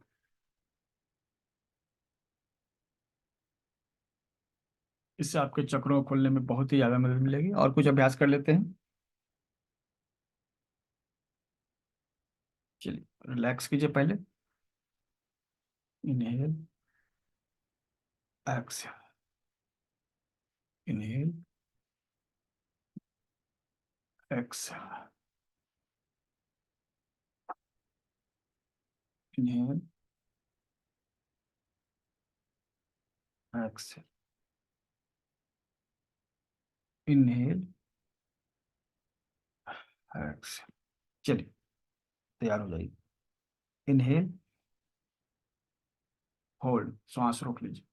इससे आपके चक्रों को खोलने में बहुत ही ज़्यादा मदद मिलेगी। और कुछ अभ्यास कर लेते हैं। चलिए रिलैक्स कीजिए पहले। Inhale, exhale, inhale, exhale, inhale, exhale, inhale, exhale. चलिए तैयार हो जाइए। इनहेल, होल्ड, श्वास रोक लीजिए।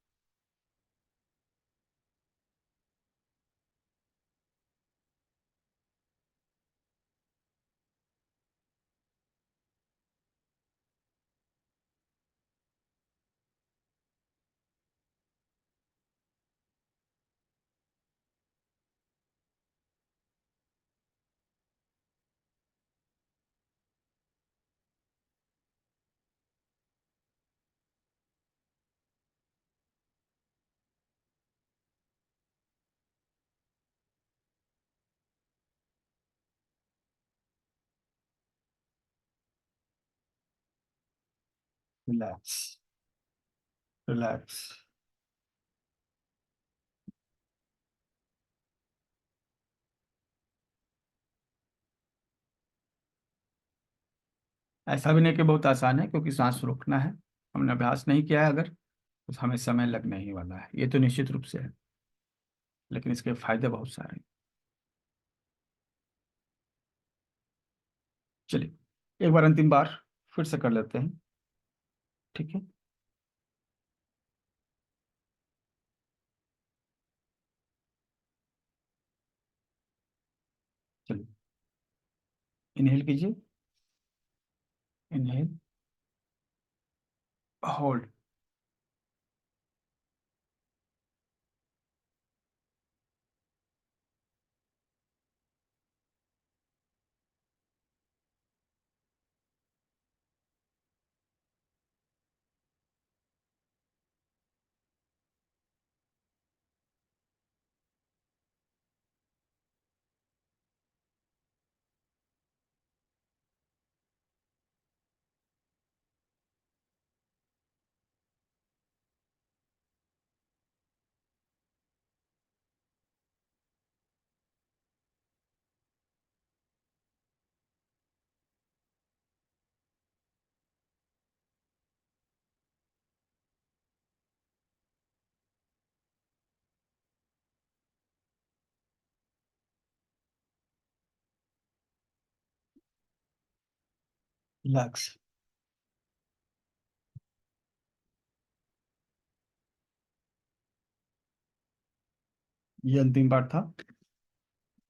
Relax, relax. ऐसा भी नहीं कि बहुत आसान है, क्योंकि सांस रोकना है, हमने अभ्यास नहीं किया है अगर, तो हमें समय लगने ही वाला है, ये तो निश्चित रूप से है। लेकिन इसके फायदे बहुत सारे हैं। चलिए एक बार, अंतिम बार फिर से कर लेते हैं, ठीक है। चलिए इनहेल कीजिए, इनहेल, होल्ड, रिलैक्स। ये अंतिम बार था,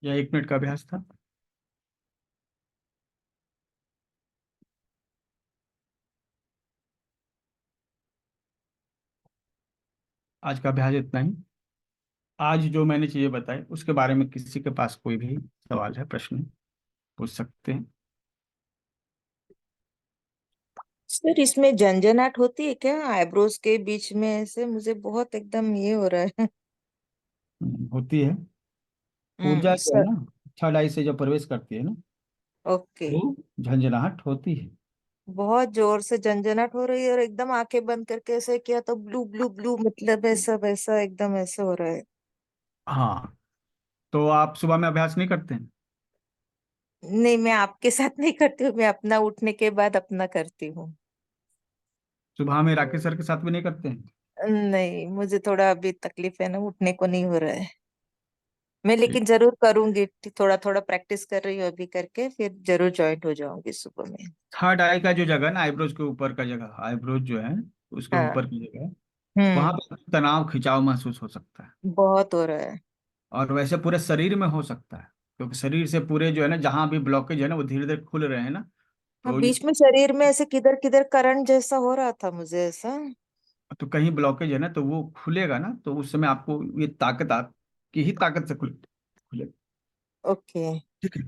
या 1 मिनट का अभ्यास था? आज का अभ्यास इतना ही। आज जो मैंने चीजें बताई उसके बारे में किसी के पास कोई भी सवाल है, प्रश्न है, पूछ सकते हैं। सर इसमें झंझनाहट होती है क्या आईब्रोज के बीच में? ऐसे मुझे बहुत एकदम ये हो रहा है। होती है। ऊर्जा जो है सर। ना, थर्ड आई से जब प्रवेश करती है ना, ओके। तो झंझनाहट होती है। बहुत जोर से झंझनाहट हो रही है और एकदम आंखें बंद करके ऐसे किया तो ब्लू ब्लू ब्लू, मतलब ऐसा वैसा एकदम ऐसे हो रहा है। हाँ, तो आप सुबह में अभ्यास नहीं करते हैं? नहीं, मैं आपके साथ नहीं करती हूँ, मैं अपना उठने के बाद अपना करती हूँ। सुबह में राकेश सर के साथ भी नहीं करते हैं? नहीं, मुझे थोड़ा अभी तकलीफ है ना, उठने को नहीं हो रहा है। मैं ठीक। लेकिन जरूर करूंगी, थोड़ा थोड़ा प्रैक्टिस कर रही हूँ अभी, करके फिर जरूर ज्वाइंट हो जाऊंगी सुबह में। थर्ड आई का जो जगह ना, आईब्रोज के ऊपर का जगह, आईब्रोज जो है उसके हाँ। ऊपर की जगह, वहां हम्म। पर तनाव खिंचाव महसूस हो सकता है। बहुत हो रहा है। और वैसे पूरे शरीर में हो सकता है, क्योंकि शरीर से पूरे जो है ना, जहां भी ब्लॉकेज है ना, वो धीरे धीरे खुल रहे हैं ना। हाँ, तो बीच में शरीर में ऐसे किधर किधर करंट जैसा हो रहा था मुझे ऐसा। तो कहीं ब्लॉकेज है ना, तो वो खुलेगा ना, तो उस समय आपको ये ताकत, आपकी ही ताकत से खुलेगा। ओके। ठीक है।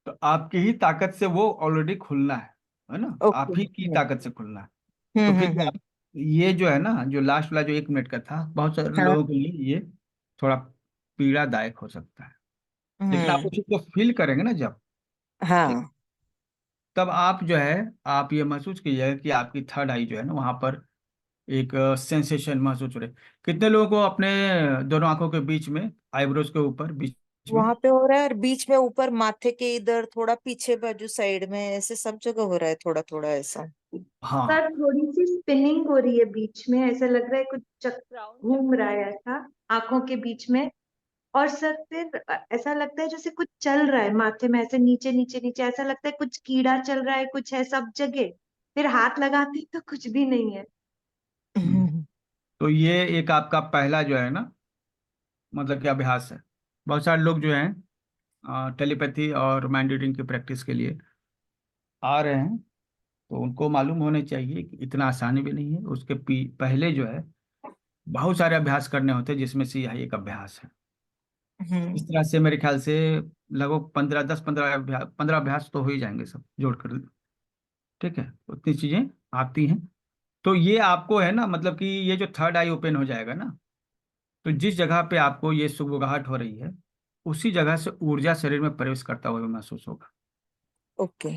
तो आपकी ही ताकत से वो ऑलरेडी खुलना है ना, आप ओके। ही की ताकत से खुलना है। तो हम्म। फिर आप, ये जो है ना, जो लास्ट वाला जो 1 मिनट का था, बहुत सारे हाँ। लोगों के लिए ये थोड़ा पीड़ादायक हो सकता है। लेकिन आप हम्म। उसी को फील करेंगे ना जब, ठीक, हाँ। तब आप जो है, आप ये महसूस कीजिएगा कि आपकी थर्ड आई जो है ना, वहाँ पर एक सेंसेशन महसूस हो रही है। कितने लोगों को अपने दोनों आंखों के बीच में, आईब्रोज के ऊपर बीच में? वहां पे हो रहा है, और बीच में ऊपर माथे के इधर थोड़ा पीछे बाजू साइड में ऐसे सब जगह हो रहा है थोड़ा थोड़ा ऐसा। हाँ। सर थोड़ी सी स्पिनिंग हो रही है बीच में, ऐसा लग रहा है कुछ चक्र घूम रहा है ऐसा आंखों के बीच में। और सर फिर ऐसा लगता है जैसे कुछ चल रहा है माथे में, ऐसे नीचे नीचे नीचे, ऐसा लगता है कुछ कीड़ा चल रहा है, कुछ है सब जगह। फिर हाथ लगाते हैं तो कुछ भी नहीं है। हम्म। तो ये एक आपका पहला जो है ना, मतलब कि अभ्यास है। बहुत सारे लोग जो हैं टेलीपैथी और माइंड रीडिंग की प्रैक्टिस के लिए आ रहे हैं, तो उनको मालूम होने चाहिए कि इतना आसानी भी नहीं है। उसके पहले जो है बहुत सारे अभ्यास करने होते हैं, जिसमें से यह एक अभ्यास है। इस तरह से मेरे ख्याल से लगभग 15 अभ्यास तो हो ही जाएंगे सब जोड़कर। ठीक है, उतनी चीजें आती हैं। तो ये आपको है ना, मतलब कि ये जो थर्ड आई ओपन हो जाएगा ना, तो जिस जगह पे आपको ये सुगबुगाहट हो रही है, उसी जगह से ऊर्जा शरीर में प्रवेश करता हुआ महसूस होगा। ओके।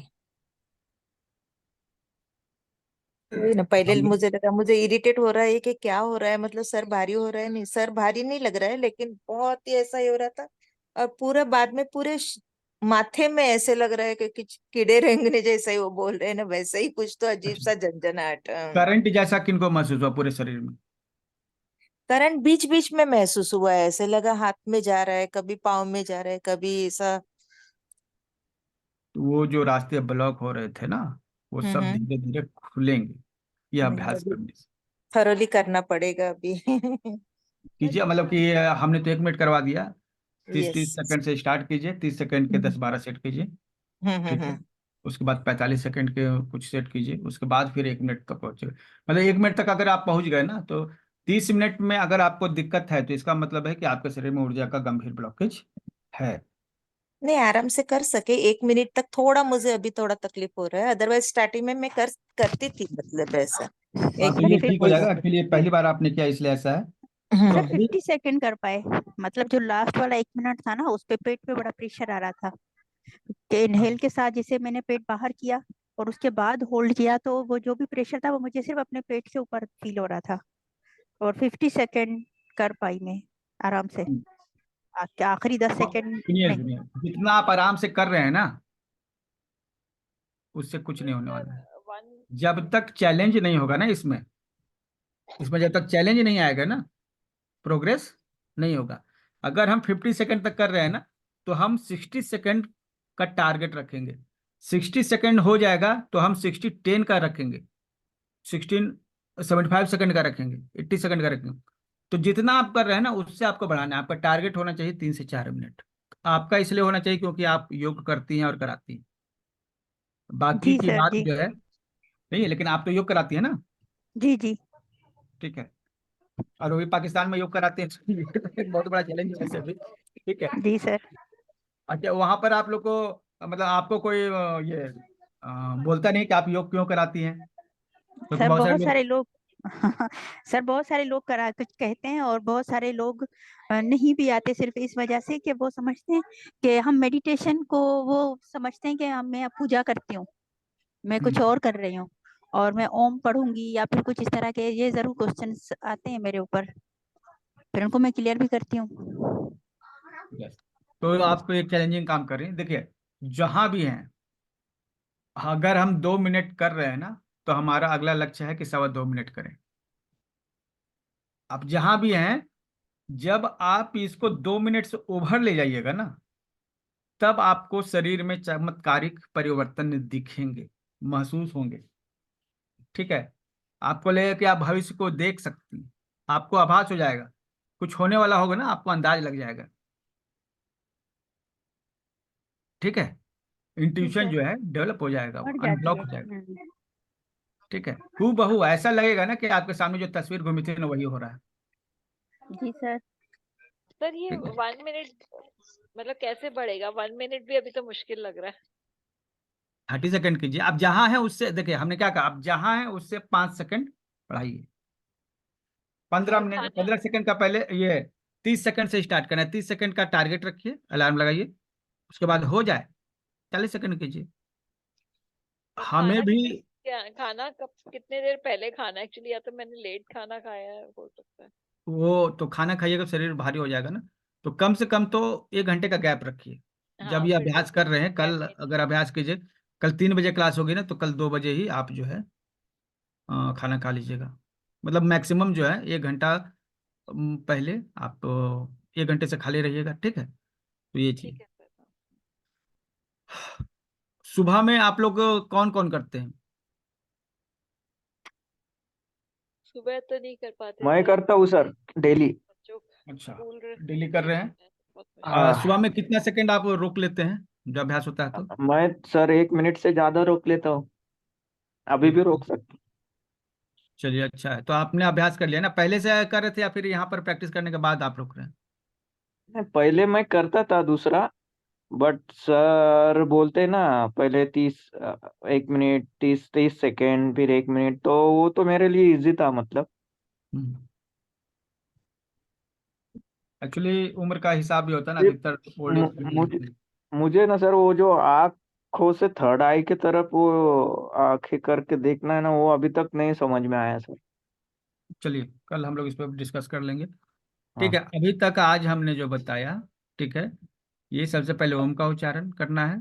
वही ना, पहले हम- मुझे लगा, मुझे इरिटेट हो रहा है कि क्या हो रहा है, मतलब सर भारी हो रहा है, नहीं सर भारी नहीं लग रहा है, लेकिन बहुत ही ऐसा ही हो रहा था। और पूरा बाद में पूरे माथे में ऐसे लग रहा है कि कुछ कीड़े रेंगने जैसा ही वो बोल रहे हैं ना, वैसे ही कुछ तो अजीब अच्छा, सा झंझनाहट। करंट जैसा किनको महसूस हुआ पूरे शरीर में? करंट बीच बीच में महसूस हुआ है, ऐसे लगा हाथ में जा रहा है, कभी पाँव में जा रहा है, कभी ऐसा। तो वो जो रास्ते ब्लॉक हो रहे थे ना, वो सब हम्म। धीरे धीरे खुलेंगे यह नहीं, अभ्यास अभी करने से। थरोली करना पड़ेगा अभी। कीजिए, मतलब कि हमने तो 1 मिनट करवा दिया। तीस यस। तीस सेकंड से स्टार्ट कीजिए, 30 सेकंड के हम्म 10-12 सेट कीजिए। ठीक है। हम्म। उसके बाद 45 सेकंड के कुछ सेट कीजिए, उसके बाद फिर 1 मिनट तक पहुंचे। मतलब 1 मिनट तक अगर आप पहुंच गए ना, तो 30 मिनट में अगर आपको दिक्कत है, तो इसका मतलब है कि आपके शरीर में ऊर्जा का गंभीर ब्लॉकेज है। नहीं, आराम से कर सके 1 मिनट तक, थोड़ा मुझे अभी थोड़ा तकलीफ हो रहा है, अदरवाइज स्टार्टिंग में मैं करती थी, मतलब ऐसा हाँ, एक तो ये मिनट ठीक हो हो जाएगा। जाता। एक्चुअली पहली बार आपने किया इसलिए ऐसा है। तो हम्म। सर अभी 50 सेकंड कर पाए। मतलब जो लास्ट वाला 1 मिनट था ना, उस पे पेट पे बड़ा प्रेशर आ रहा था कि इनहेल के साथ जैसे मैंने पेट बाहर किया और उसके बाद होल्ड किया, तो वो जो भी प्रेशर था वो मुझे सिर्फ अपने पेट के ऊपर फील हो रहा था। और 50 सेकंड कर पाई मैं आराम से। आखिरी 10 सेकंड सुनिए नहीं। सुनिए, जितना आप आराम से कर रहे हैं ना, उससे कुछ नहीं नहीं होने सर, वाला है। वन। जब तक चैलेंज नहीं होगा ना इसमें, जब तक चैलेंज नहीं आएगा ना, प्रोग्रेस नहीं होगा। अगर हम 50 सेकंड तक कर रहे हैं ना, तो हम 60 सेकंड का टारगेट रखेंगे। 60 सेकंड हो जाएगा तो हम 60-10 का रखेंगे, 75 सेकंड का रखेंगे, 80 सेकंड का रखेंगे। तो जितना आप कर रहे हैं ना, उससे आपको बढ़ाना है। आपका टारगेट होना चाहिए 3 से 4 मिनट। आपका इसलिए होना चाहिए क्योंकि आप योग करती हैं और कराती हैं। बाकी जी की सर बात जी। जो है नहीं है, लेकिन आप तो योग कराती है ना। जी जी। ठीक है। और वो भी पाकिस्तान में योग कराते हैं, तो ये तो एक बहुत बड़ा चैलेंज है वैसे भी। ठीक है। जी सर। अच्छा, वहां पर आप लोग को मतलब आपको कोई ये बोलता नहीं कि आप योग क्यों कराती हैं? क्योंकि सर बहुत सारे बहुत लोग। सारे लोग सर बहुत सारे लोग करा कुछ कहते हैं, और बहुत सारे लोग नहीं भी आते, सिर्फ इस वजह से कि वो समझते हैं कि हम मेडिटेशन को, वो समझते हैं कि मैं पूजा करती हूँ, मैं कुछ हम्म, और कर रही हूँ, और मैं ओम पढ़ूंगी या फिर कुछ इस तरह के ये जरूर क्वेश्चंस आते हैं मेरे ऊपर। फिर उनको मैं क्लियर भी करती हूँ। yes। तो आप तो एक चैलेंजिंग काम कर रही हैं। देखिए, जहां भी हैं, अगर हम 2 मिनट कर रहे हैं ना, तो हमारा अगला लक्ष्य है कि 2.25 मिनट करें। आप जहां भी हैं, जब आप इसको 2 मिनट से ओवर ले जाइएगा ना, तब आपको शरीर में चमत्कारिक परिवर्तन दिखेंगे, महसूस होंगे। ठीक है। आपको लगेगा कि आप भविष्य को देख सकती हैं। आपको आभास हो जाएगा, कुछ होने वाला होगा ना, आपको अंदाज लग जाएगा। ठीक है। जी इंट्यूशन सर। जो है डेवलप हो जाएगा, वो बढ़ जाती अनब्लॉक है। हो जाएगा। ठीक है। हूबहू ऐसा लगेगा ना कि आपके सामने जो तस्वीर घूमी थी ना, वही हो रहा है। जी सर। सर ये ठीक है। 1 मिनट मतलब कैसे बढ़ेगा? 1 मिनट भी अभी तो मुश्किल लग रहा है। 30 सेकंड कीजिए। आप जहां हैं उससे, देखिए हमने क्या कहा, आप जहां हैं उससे 5 सेकंड बढ़ाइए। 15 मिनट, खाना। 15 सेकंड का पहले ये 30 सेकंड से स्टार्ट करना है। 30 सेकंड का टारगेट रखिए, अलार्म लगाइए। उसके बाद हो जाए 40 सेकंड कीजिए। और हमें खाना भी क्या खाना कब कितने देर पहले खाना एक्चुअली, या तो मैंने लेट खाना खाया है, हो सकता है। वो तो खाना खाइएगा तो शरीर भारी हो जाएगा ना, तो कम से कम तो 1 घंटे का गैप रखिए। जब हाँ ये फिर अभ्यास कर रहे हैं, कल डेफिनेटली। अगर अभ्यास कीजिए, कल 3 बजे क्लास होगी ना, तो कल 2 बजे ही आप जो है खाना खा लीजिएगा। मतलब मैक्सिमम जो है 1 घंटा पहले आप 1 घंटे से खाली रहिएगा, ठीक है। तो ये ठीक चीज है सर। सुबह में आप लोग कौन कौन करते हैं? सुबह तो नहीं कर पाते मैं सर, करता हूँ सर, डेली। बच्चों अच्छा, स्कूल डेली कर रहे हैं। बहुत मुश्किल। सुबह हाँ। में कितना सेकंड आप रोक लेते हैं जब अभ्यास होता है तो? मैं सर 1 मिनट से ज्यादा रोक लेता हूँ, अभी भी रोक सकता चलिए, अच्छा है। तो आपने अभ्यास कर लिया ना, पहले से कर रहे थे या फिर यहाँ पर प्रैक्टिस करने के बाद आप रोक रहे हैं? हूँ। पहले मैं करता था दूसरा, बट सर बोलते ना पहले 1 मिनट 30 30 सेकेंड, फिर 1 मिनट, तो वो तो मेरे लिए इजी था मतलब। एक्चुअली उम्र का हिसाब भी होता है ना, ये अधिकतर ओल्ड एज पीपल मुझे होते हैं। मुझे ना सर, वो जो आँखों से थर्ड आई की तरफ वो आंखें करके देखना है ना, वो अभी तक नहीं समझ में आया सर। चलिए, कल हम लोग इस पर डिस्कस कर लेंगे। ठीक है, हाँ। अभी तक आज हमने जो बताया, ठीक है, ये सबसे पहले ओम का उच्चारण करना है।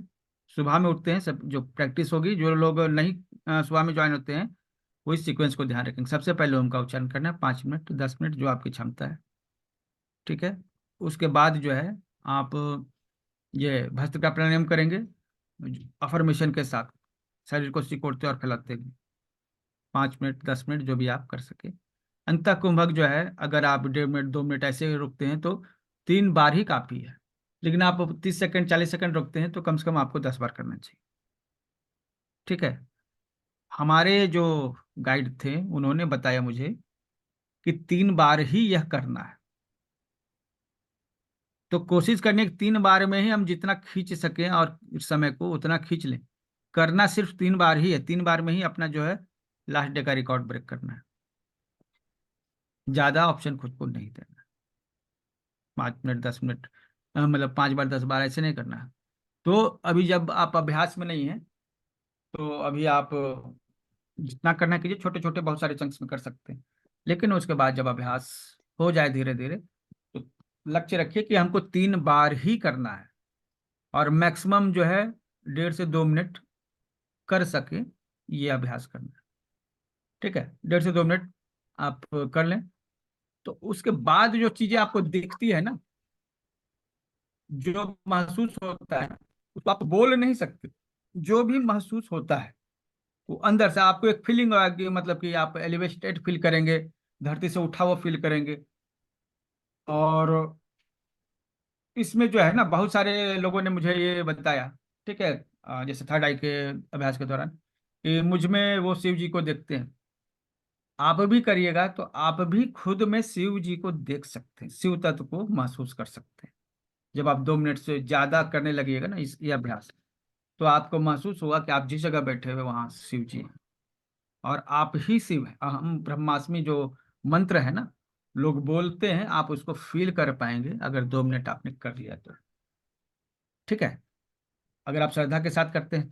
सुबह में उठते हैं सब, जो प्रैक्टिस होगी, जो लोग नहीं सुबह में ज्वाइन होते हैं, वो इस सीक्वेंस को ध्यान रखेंगे। सबसे पहले ओम का उच्चारण करना है, 5 मिनट 10 मिनट जो आपकी क्षमता है, ठीक है। उसके बाद जो है आप ये भस्त्रिका प्राणायाम करेंगे, अफर्मेशन के साथ, शरीर को सिकोड़ते और फैलाते हुए, 5 मिनट 10 मिनट जो भी आप कर सके। अंतः कुंभक जो है, अगर आप 1.5 मिनट 2 मिनट ऐसे रुकते हैं तो 3 बार ही काफी है। लेकिन आप 30 सेकंड 40 सेकंड रुकते हैं तो कम से कम आपको 10 बार करना चाहिए, ठीक है। हमारे जो गाइड थे उन्होंने बताया मुझे कि 3 बार ही यह करना है। तो कोशिश करने की 3 बार में ही हम जितना खींच सकें और इस समय को उतना खींच लें। करना सिर्फ 3 बार ही है, 3 बार में ही अपना जो है लास्ट डे का रिकॉर्ड ब्रेक करना है। ज्यादा ऑप्शन खुद को नहीं देना। 5 मिनट 10 मिनट मतलब 5 बार 10 बार ऐसे नहीं करना है। तो अभी जब आप अभ्यास में नहीं है, तो अभी आप जितना करना कीजिए, छोटे छोटे बहुत सारे चंक्स में कर सकते हैं। लेकिन उसके बाद जब अभ्यास हो जाए धीरे धीरे, तो लक्ष्य रखिए कि हमको 3 बार ही करना है, और मैक्सिमम जो है 1.5 से 2 मिनट कर सके, ये अभ्यास करना है, ठीक है। 1.5 से 2 मिनट आप कर लें, तो उसके बाद जो चीजें आपको दिखती है ना, जो महसूस होता है, उसको आप बोल नहीं सकते। जो भी महसूस होता है वो अंदर से आपको एक फीलिंग होगा कि मतलब कि आप एलिवेटेड फील करेंगे, धरती से उठा हुआ फील करेंगे। और इसमें जो है ना, बहुत सारे लोगों ने मुझे ये बताया, ठीक है, जैसे थर्ड आई के अभ्यास के दौरान, कि मुझ में वो शिव जी को देखते हैं। आप भी करिएगा तो आप भी खुद में शिव जी को देख सकते हैं, शिव तत्व को महसूस कर सकते हैं। जब आप 2 मिनट से ज्यादा करने लगिएगा ना इस ये अभ्यास, तो आपको महसूस होगा कि आप जिस जगह बैठे हुए वहां शिव जी हैं, और आप ही शिव हैं। अहम ब्रह्मास्मि जो मंत्र है ना, लोग बोलते हैं, आप उसको फील कर पाएंगे अगर 2 मिनट आपने कर लिया तो, ठीक है। अगर आप श्रद्धा के साथ करते हैं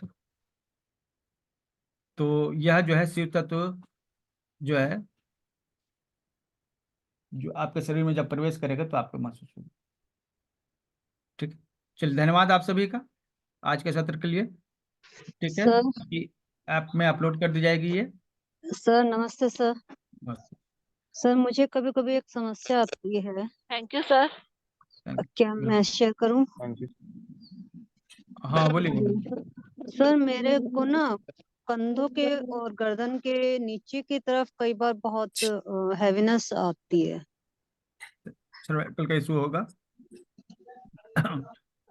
तो यह जो है शिव तत्व जो है, जो आपके शरीर में जब प्रवेश करेगा तो आपको महसूस होगा, ठीक है। चलिए, धन्यवाद आप सभी का आज के सत्र के लिए, ठीक है। सर कि ऐप में अपलोड कर दी जाएगी ये। सर नमस्ते सर। बस, सर मुझे कभी कभी एक समस्या आती है, थैंक यू सर। क्या मैं शेयर करूं? Thank you. हाँ बोलिए। सर मेरे को ना कंधों के और गर्दन के नीचे की तरफ कई बार बहुत हैवीनेस आती है। सर्वाइकल का इशू होगा।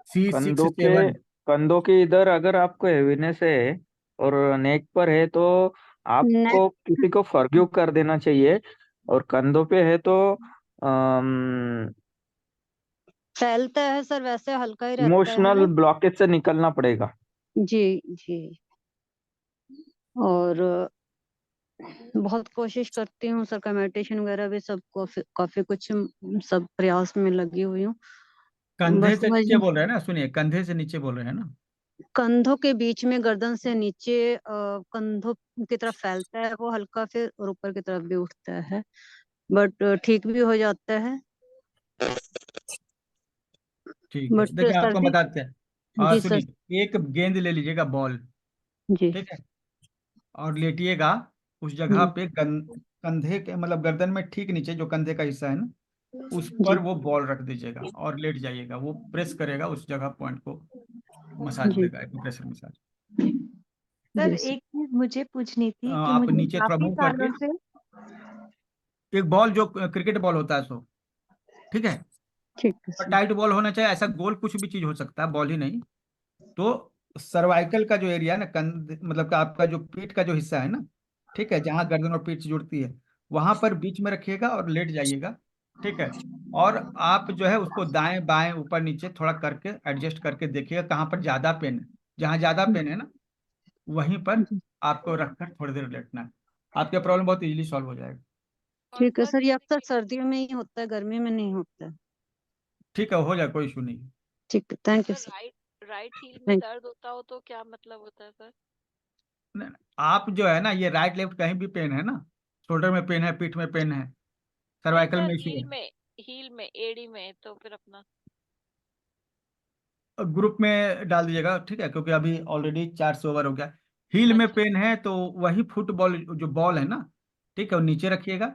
C6 कंधों के C7। कंधों के इधर अगर आपको हेवीनेस है और नेक पर है, तो नेक आपको किसी को फॉरगिव कर देना चाहिए। और कंधों पे है तो फैलता है सर, वैसे हल्का ही रहता इमोशनल है। ब्लॉकेज से निकलना पड़ेगा। जी जी। और बहुत कोशिश करती हूँ सर का, मेडिटेशन वगैरह भी सब काफी काफी कुछ सब प्रयास में लगी हुई हूँ। कंधे बस से वही। नीचे बोल रहे हैं ना, सुनिए, कंधे से नीचे बोल रहे हैं ना। कंधों के बीच में गर्दन से नीचे कंधों की तरफ फैलता है वो हल्का, फिर और ऊपर की तरफ भी उठता है, बट ठीक भी हो जाता है। ठीक है, बट देखिए आपको सर्दी। बताते हैं। और जी सर। सुनिए, एक गेंद ले लीजिएगा, बॉल, जी। ठीक है, और लेटिएगा उस जगह जी। पे, कंधे के मतलब गर्दन में ठीक नीचे जो कंधे का हिस्सा है ना, उस पर जी। वो बॉल रख दीजिएगा और लेट जाइएगा। वो प्रेस करेगा उस जगह, पॉइंट को मसाज जी। देगा, एक्यूप्रेशर मसाज। सर जी सर। एक चीज मुझे पूछनी थी कि आप मुझे नीचे थोड़ा काफी मूव करके, सालों से। एक बॉल जो क्रिकेट बॉल होता है सो, ठीक है, ठीक है और सर। टाइट बॉल होना चाहिए, ऐसा गोल कुछ भी चीज हो सकता है, बॉल ही नहीं। तो सर्वाइकल का जो एरिया है ना, कंध मतलब कि आपका जो पीठ का जो हिस्सा है ना, ठीक है, जहाँ गर्दन और पीठ से जुड़ती है, वहां पर बीच में रखिएगा और लेट जाइएगा, ठीक है। और आप जो है उसको दाएं बाएं ऊपर नीचे थोड़ा करके एडजस्ट करके देखिएगा कहाँ पर ज्यादा पेन है। जहाँ ज्यादा पेन है ना, वहीं पर जी। आपको रखकर थोड़ी देर लेटना है। आपका प्रॉब्लम बहुत इजीली सॉल्व हो जाएगा। और ठीक है सर सर, ये अक्सर सर्दियों में ही होता है, गर्मी में नहीं होता है। ठीक है, हो जाए, कोई इशू नहीं। ठीक है, thank you sir sir. Right heel में थैंक। दर्द होता हो तो क्या मतलब होता है सर? नहीं, नहीं, आप जो है ना, ये राइट लेफ्ट कहीं भी पेन है ना, शोल्डर में पेन है, पीठ में पेन है, नहीं सर्वाइकल सर, में इशू है, हील में एड़ी में तो फिर अपना। ग्रुप में डाल दीजिएगा, ठीक है, क्योंकि अभी ऑलरेडी 4 से ओवर हो गया। हील में अच्छा। पेन है तो वही फुटबॉल जो बॉल है ना, ठीक है, वो नीचे रखिएगा,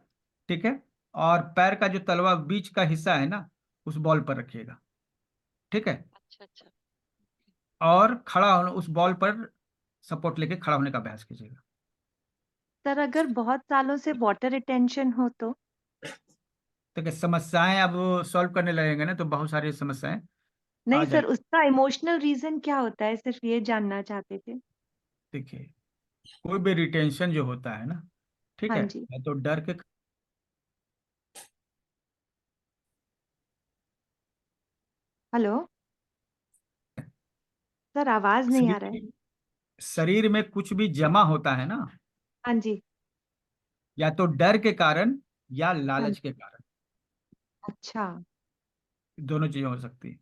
ठीक है, और पैर का जो तलवा बीच का हिस्सा है ना, उस बॉल पर रखिएगा, ठीक है, अच्छा अच्छा। और खड़ा होना, उस बॉल पर सपोर्ट लेके खड़ा होने का अभ्यास कीजिएगा। सर अगर बहुत सालों से वाटर रिटेंशन हो तो? ठीक है, समस्याएं अब सॉल्व करने लगेंगे ना तो बहुत सारी समस्याएं आ नहीं सर, जाएगी। उसका इमोशनल रीजन क्या होता है, सिर्फ ये जानना चाहते थे। देखिए, कोई भी रिटेंशन जो होता है ना, ठीक हाँ है, जी। या तो डर के, हेलो सर, आवाज नहीं आ रहा है। शरीर शरीर में कुछ भी जमा होता है ना, हाँ जी। या तो डर के कारण या हाँ। लालच के कारण, अच्छा। दोनों चीजें हो सकती है।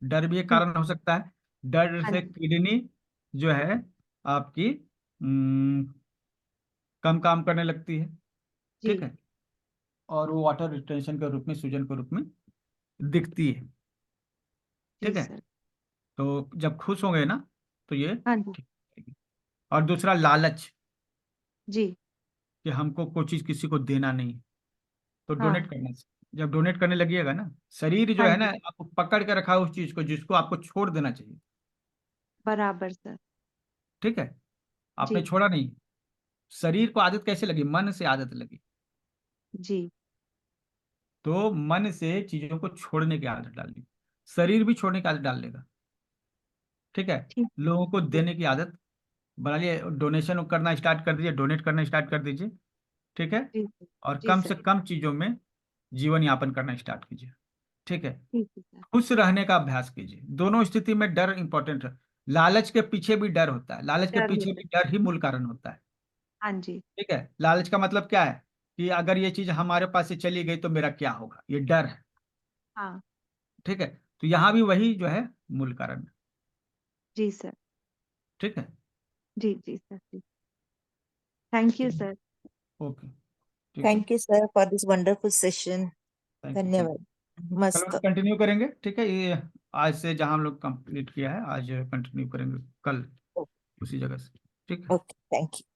डर भी एक ठीक। कारण हो सकता है, डर हाँ से जी। किडनी जो है आपकी कम काम करने लगती है, ठीक जी। है, और वो वाटर रिटेंशन के रूप में, सूजन के रूप में दिखती है, जी ठीक है। सर। तो जब खुश होंगे ना तो ये हाँ जी। ठीक रहेगी। और दूसरा लालच, जी। कि हमको कोई चीज किसी को देना नहीं, तो डोनेट हाँ। करना चाहिए। जब डोनेट करने लगिएगा ना, शरीर जो हाँ है ना जी। आपको पकड़ के रखा है उस चीज को जिसको आपको छोड़ देना चाहिए, बराबर सर। ठीक है, आपने जी। छोड़ा नहीं। शरीर को आदत कैसे लगी? मन से आदत लगी, जी। तो मन से चीजों को छोड़ने की आदत डाल दी, शरीर भी छोड़ने की आदत डाल लेगा, ठीक है। ठीक। लोगों को देने की आदत बना लिए, डोनेशन करना स्टार्ट कर दीजिए, डोनेट करना स्टार्ट कर दीजिए, ठीक है, जी सर। और जी कम से सर। कम चीजों में जीवन यापन करना स्टार्ट कीजिए, ठीक है। ठीक है सर। खुश रहने का अभ्यास कीजिए, दोनों स्थिति में डर इंपॉर्टेंट है। लालच के पीछे भी डर होता है, लालच के डर पीछे होता भी है। डर ही मूल कारण होता है, हाँ जी। ठीक है। लालच का मतलब क्या है? कि अगर ये चीज हमारे पास से चली गई तो मेरा क्या होगा, ये डर है, हाँ। ठीक है। तो यहाँ भी वही जो है मूल कारण है, जी सर। ठीक है। जी जी सर। जी। थैंक यू चलिए, सर। ओके, ठीक है, thank you sir for this wonderful session. Thank you, thank धन्यवाद। यू। कल मस्त। कंटिन्यू करेंगे, ठीक है, ये आज से जहाँ हम लोग कंप्लीट किया है आज कंटिन्यू करेंगे कल उसी जगह से, ठीक है। Okay, thank you.